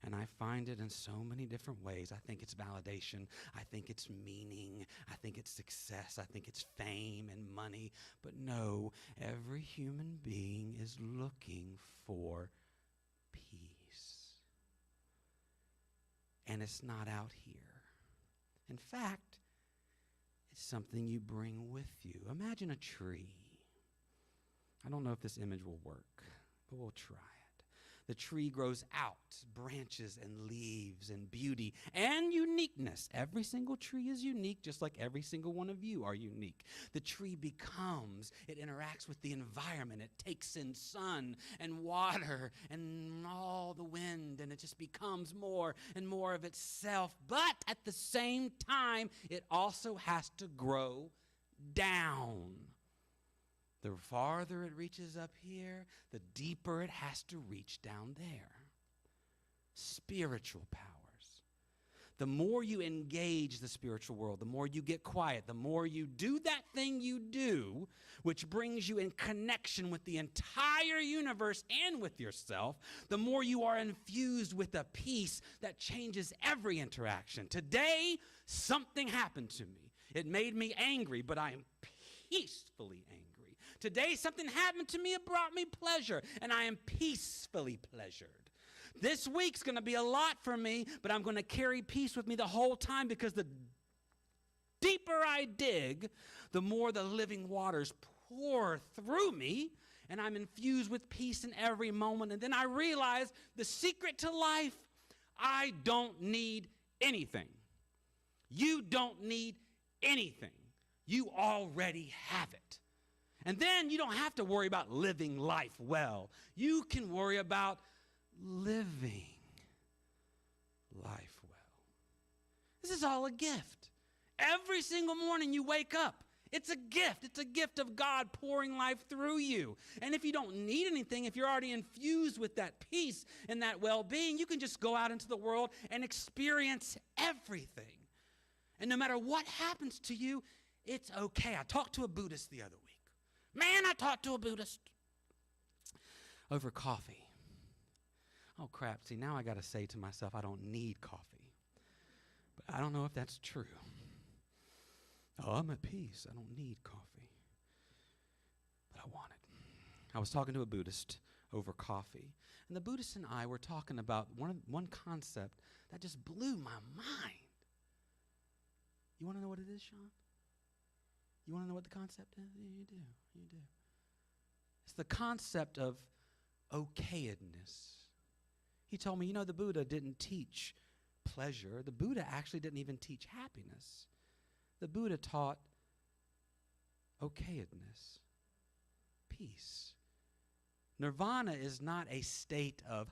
And I find it in so many different ways. I think it's validation. I think it's meaning. I think it's success. I think it's fame and money. But no, every human being is looking for peace. And it's not out here. In fact, it's something you bring with you. Imagine a tree. I don't know if this image will work, but we'll try it. The tree grows out, branches and leaves and beauty and uniqueness. Every single tree is unique, just like every single one of you are unique. The tree it interacts with the environment. It takes in sun and water and all the wind, and it just becomes more and more of itself. But at the same time, it also has to grow down. The farther it reaches up here, the deeper it has to reach down there. Spiritual powers. The more you engage the spiritual world, the more you get quiet, the more you do that thing you do, which brings you in connection with the entire universe and with yourself, the more you are infused with a peace that changes every interaction. Today, something happened to me. It made me angry, but I am peacefully angry. Today, something happened to me. It brought me pleasure, and I am peacefully pleasured. This week's going to be a lot for me, but I'm going to carry peace with me the whole time, because the deeper I dig, the more the living waters pour through me, and I'm infused with peace in every moment. And then I realize the secret to life: I don't need anything. You don't need anything. You already have it. And then you don't have to worry about living life well. You can worry about living life well. This is all a gift. Every single morning you wake up, it's a gift. It's a gift of God pouring life through you. And if you don't need anything, if you're already infused with that peace and that well-being, you can just go out into the world and experience everything. And no matter what happens to you, it's okay. I talked to a Buddhist the other week. Man, I talked to a Buddhist over coffee. Oh, crap. See, now I got to say to myself, I don't need coffee. But I don't know if that's true. Oh, I'm at peace. I don't need coffee. But I want it. I was talking to a Buddhist over coffee. And the Buddhist and I were talking about one concept that just blew my mind. You want to know what it is, Sean? You want to know what the concept is? Yeah, you do. You do. It's the concept of okayedness. He told me, the Buddha didn't teach pleasure. The Buddha actually didn't even teach happiness. The Buddha taught okayedness, peace. Nirvana is not a state of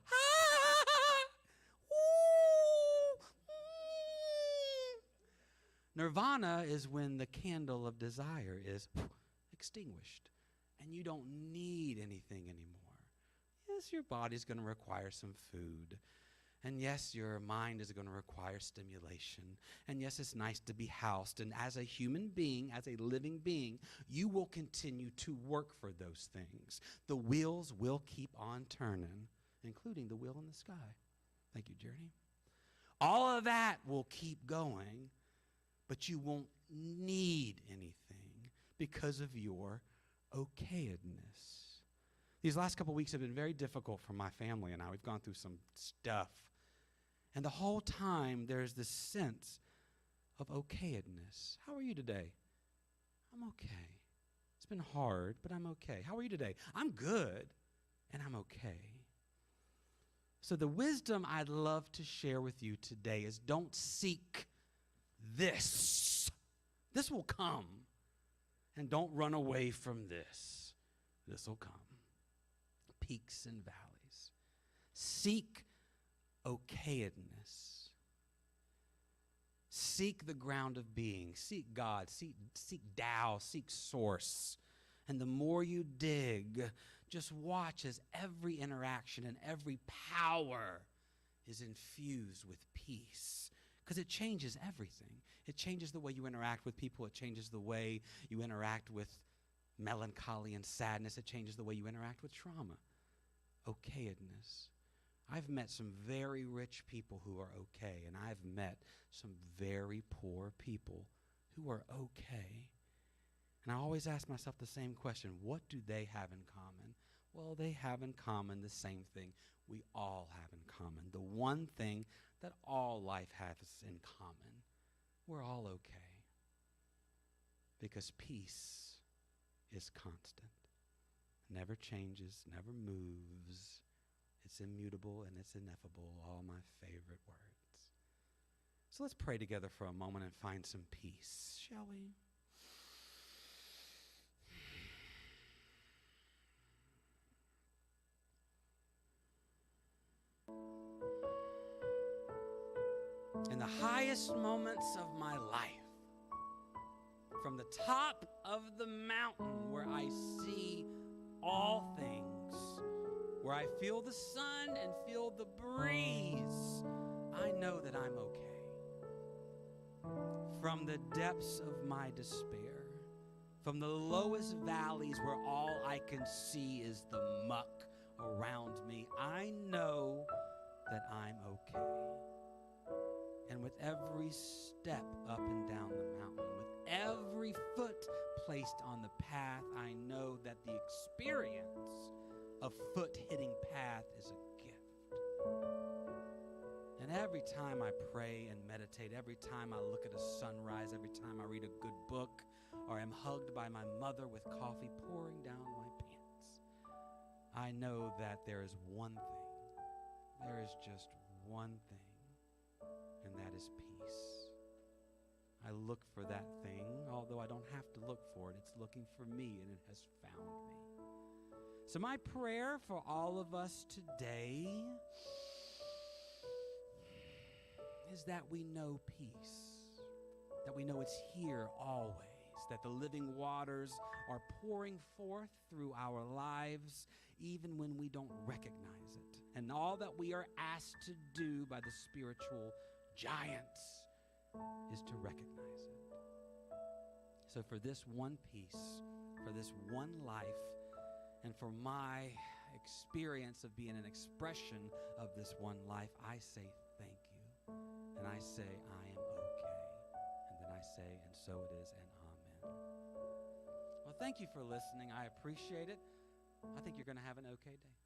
Nirvana is when the candle of desire is extinguished and you don't need anything anymore. Yes, your body's going to require some food And yes, your mind is going to require stimulation. And yes, it's nice to be housed. And as a human being, as a living being, you will continue to work for those things. The wheels will keep on turning, including the wheel in the sky. Thank you, Journey. All of that will keep going, but you won't need anything because of your okayedness. These last couple weeks have been very difficult for my family and I. We've gone through some stuff. And the whole time there's this sense of okayedness. How are you today? I'm okay. It's been hard, but I'm okay. How are you today? I'm good, and I'm okay. So the wisdom I'd love to share with you today is don't seek this. This will come. And don't run away from this. This will come. Peaks and valleys. Seek okayedness. Seek the ground of being. Seek God. Seek Tao. Seek source. And the more you dig, just watch as every interaction and every power is infused with peace. Because it changes everything. It changes the way you interact with people. It changes the way you interact with melancholy and sadness. It changes the way you interact with trauma. Okayedness. I've met some very rich people who are okay, and I've met some very poor people who are okay. And I always ask myself the same question, what do they have in common? Well, they have in common the same thing we all have in common. The one thing that all life has in common. We're all okay. Because peace is constant. Never changes, never moves. It's immutable and it's ineffable. All my favorite words. So let's pray together for a moment and find some peace, shall we? In the highest moments of my life, from the top of the mountain where I see all things, where I feel the sun and feel the breeze, I know that I'm okay. From the depths of my despair, from the lowest valleys where all I can see is the muck around me, I know that I'm okay. And with every step up and down the mountain, with every foot placed on the path, I know that the experience of foot hitting path is a gift. And every time I pray and meditate, every time I look at a sunrise, every time I read a good book, or am hugged by my mother with coffee pouring down my pants, I know that there is one thing. There is just one thing. And that is peace. I look for that thing, although I don't have to look for it. It's looking for me, and it has found me. So my prayer for all of us today is that we know peace, that we know it's here always, that the living waters are pouring forth through our lives even when we don't recognize it. And all that we are asked to do by the spiritual giants is to recognize it. So for this one piece, for this one life, and for my experience of being an expression of this one life, I say thank you. And I say I am okay. And then I say, and so it is, and amen. Well, thank you for listening. I appreciate it. I think you're going to have an okay day.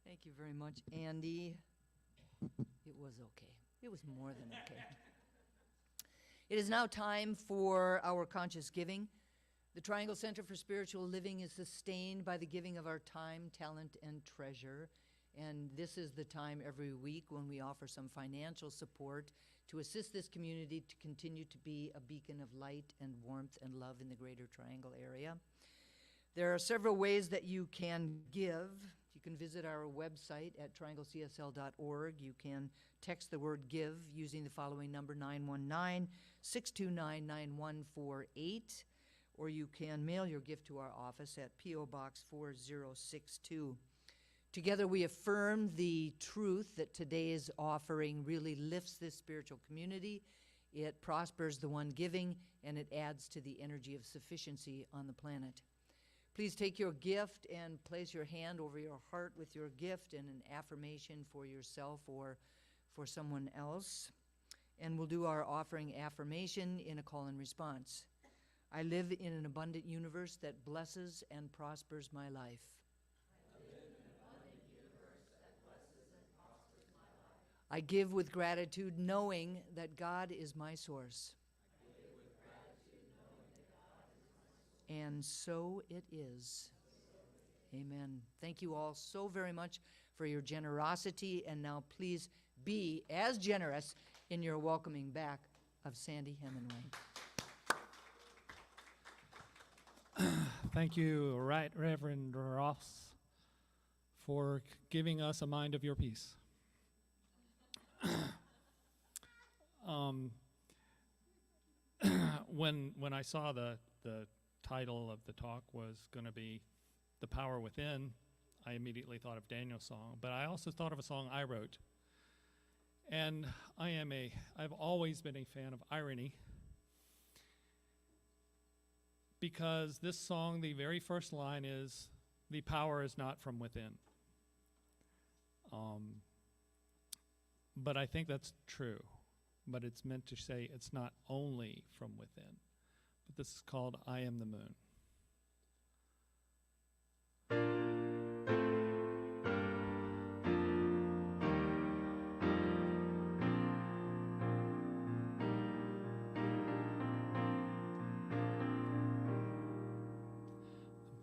Thank you very much, Andy. It was okay. It was more than okay. It is now time for our conscious giving. The Triangle Center for Spiritual Living is sustained by the giving of our time, talent, and treasure. And this is the time every week when we offer some financial support to assist this community to continue to be a beacon of light and warmth and love in the Greater Triangle area. There are several ways that you can give. You can visit our website at trianglecsl.org. You can text the word give using the following number, 919-629-9148, or you can mail your gift to our office at PO Box 4062. Together we affirm the truth that today's offering really lifts this spiritual community. It prospers the one giving, and it adds to the energy of sufficiency on the planet. Please take your gift and place your hand over your heart with your gift and an affirmation for yourself or for someone else. And we'll do our offering affirmation in a call and response. I live in an abundant universe that blesses and prospers my life. I give with gratitude, knowing that God is my source. And so it is. Amen. Thank you all so very much for your generosity, and now please be as generous in your welcoming back of Sandy Hemingway. Thank you, Right Reverend Ross, for giving us a mind of your peace. When I saw the title of the talk was going to be The Power Within, I immediately thought of Daniel's song, but I also thought of a song I wrote. And I've always been a fan of irony, because this song, the very first line is, "The power is not from within." But I think that's true. But it's meant to say it's not only from within. But this is called I Am the Moon. The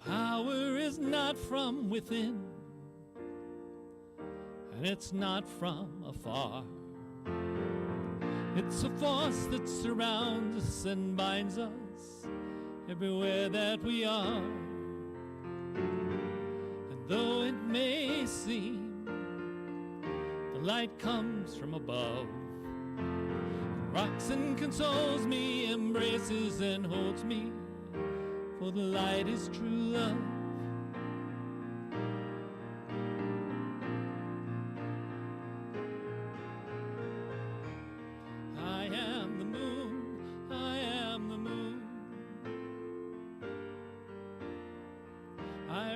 power is not from within, and it's not from afar. It's a force that surrounds us and binds us everywhere that we are. And though it may seem the light comes from above, it rocks and consoles me, embraces and holds me, for the light is true love.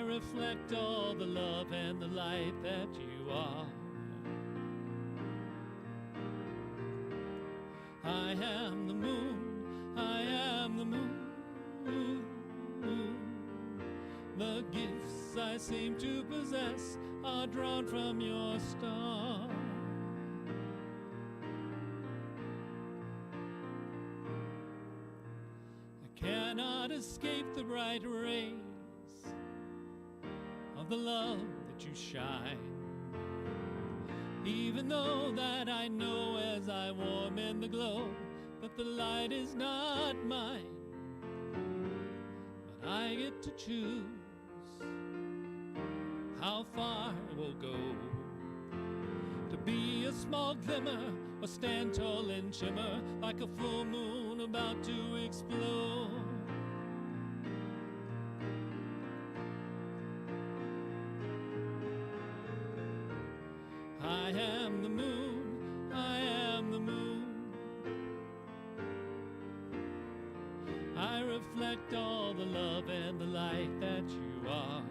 Reflect all the love and the light that you are. I am the moon, I am the moon. The gifts I seem to possess are drawn from your star. I cannot escape the bright rays of the love that you shine, even though that I know as I warm in the glow that the light is not mine, but I get to choose how far I will go, to be a small glimmer or stand tall and shimmer like a full moon about to explode. I am the moon, I am the moon. I reflect all the love and the light that you are.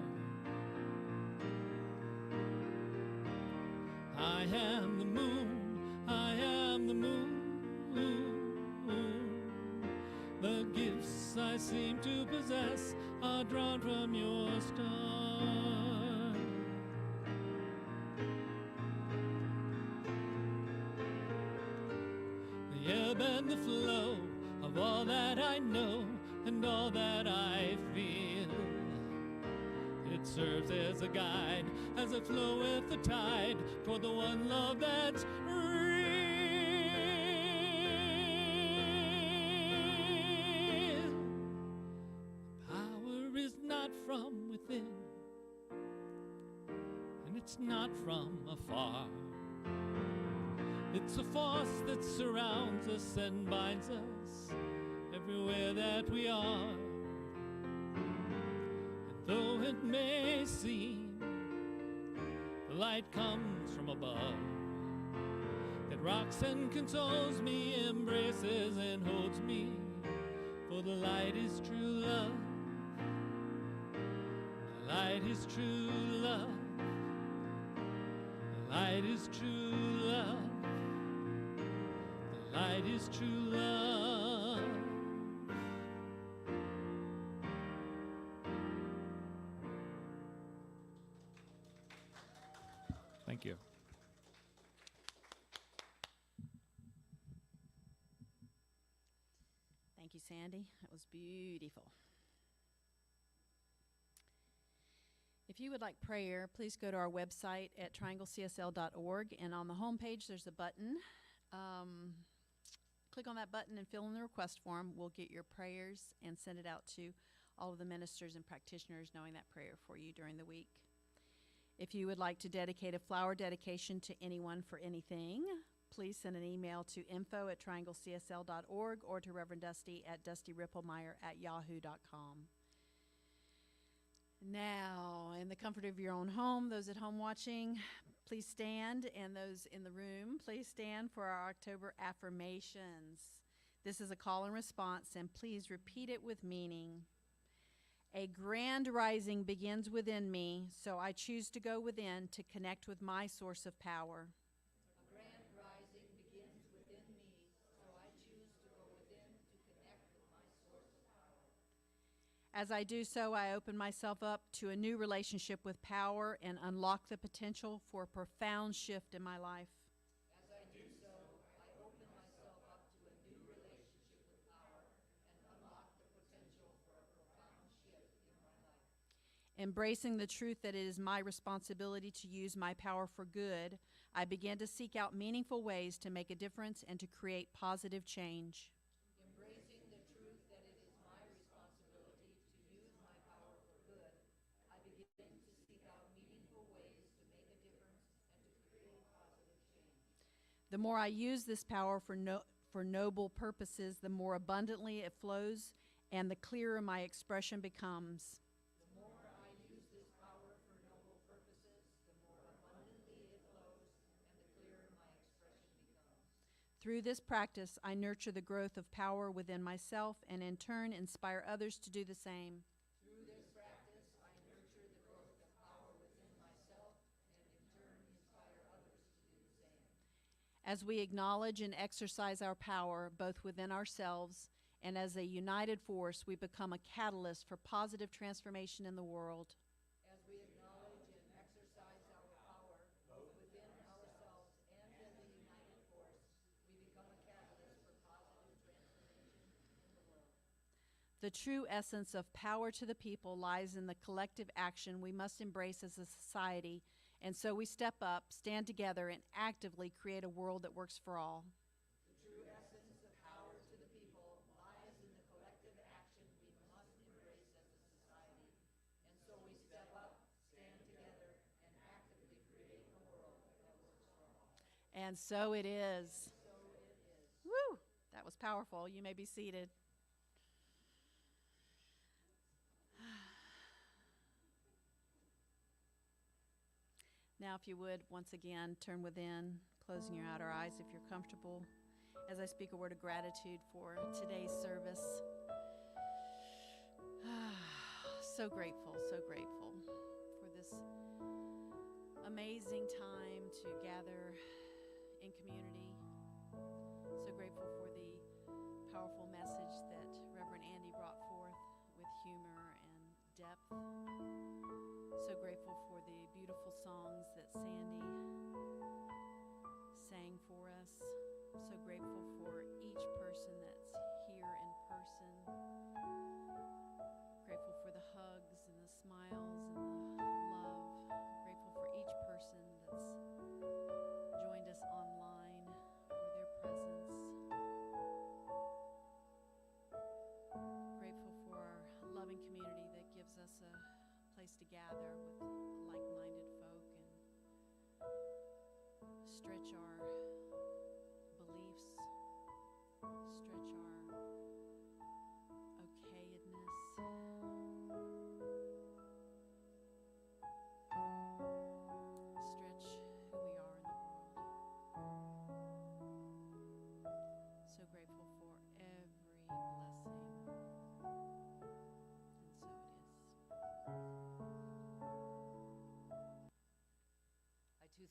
I am the moon, I am the moon. The gifts I seem to possess are drawn from your star. The ebb and the flow of all that I know and all that I feel, it serves as a guide as I flow with the tide toward the one love that's real. Power is not from within, it's not from afar. It's a force that surrounds us and binds us everywhere that we are. And though it may seem the light comes from above, it rocks and consoles me, embraces and holds me, for the light is true love. The light is true love. The light is true love. The light is true love. Thank you. Thank you, Sandy. That was beautiful. If you would like prayer, please go to our website at trianglecsl.org, and on the home page there's a button. Click on that button and fill in the request form. We'll get your prayers and send it out to all of the ministers and practitioners knowing that prayer for you during the week. If you would like to dedicate a flower dedication to anyone for anything, please send an email to info@trianglecsl.org or to Reverend Dusty at dustyripplemeyer@yahoo.com. Now, in the comfort of your own home, those at home watching, please stand, and those in the room, please stand for our October affirmations. This is a call and response, and please repeat it with meaning. A grand rising begins within me, so I choose to go within to connect with my source of power. A grand rising begins within me, so I choose to go within to connect with my source of power. As I do so, I open myself up to a new relationship with power and unlock the potential for a profound shift in my life. As I do so, I open myself up to a new relationship with power and unlock the potential for a profound shift in my life. Embracing the truth that it is my responsibility to use my power for good, I begin to seek out meaningful ways to make a difference and to create positive change. Embracing the truth that it is my responsibility to use my power for good, I begin to seek out meaningful ways to make a difference and to create positive change. The more I use this power for noble purposes, the more abundantly it flows and the clearer my expression becomes. The more I use this power for noble purposes, the more abundantly it flows and the clearer my expression becomes. Through this practice, I nurture the growth of power within myself and in turn inspire others to do the same. Through this practice, I nurture the growth of power within myself and in turn inspire others to do the same. As we acknowledge and exercise our power, both within ourselves and as a united force, we become a catalyst for positive transformation in the world. As we acknowledge and exercise our power, both within ourselves and as a united force, we become a catalyst for positive transformation in the world. The true essence of power to the people lies in the collective action we must embrace as a society, and so we step up, stand together, and actively create a world that works for all. The true essence of power to the people lies in the collective action we must embrace as a society, and so we step up, stand together, and actively create a world that works for all. And so it is. Woo! That was powerful. You may be seated. Now, if you would, once again, turn within, closing your outer eyes if you're comfortable, as I speak a word of gratitude for today's service. So grateful for this amazing time to gather in community. So grateful for the powerful message that Reverend Andy brought forth with humor and depth. So grateful for the beautiful songs that Sandy sang for us. So grateful for each person that's here in person. Grateful for the hugs and the smiles and the love. Grateful for each person that's joined us online for their presence. Grateful for our loving community that gives us a place to gather with like-minded folk and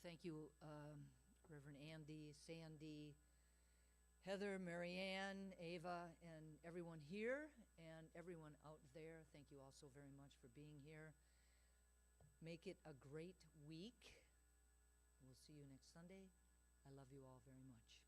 Thank you, Reverend Andy, Sandy, Heather, Marianne, Ava, and everyone here and everyone out there. Thank you all so very much for being here. Make it a great week. We'll see you next Sunday. I love you all very much.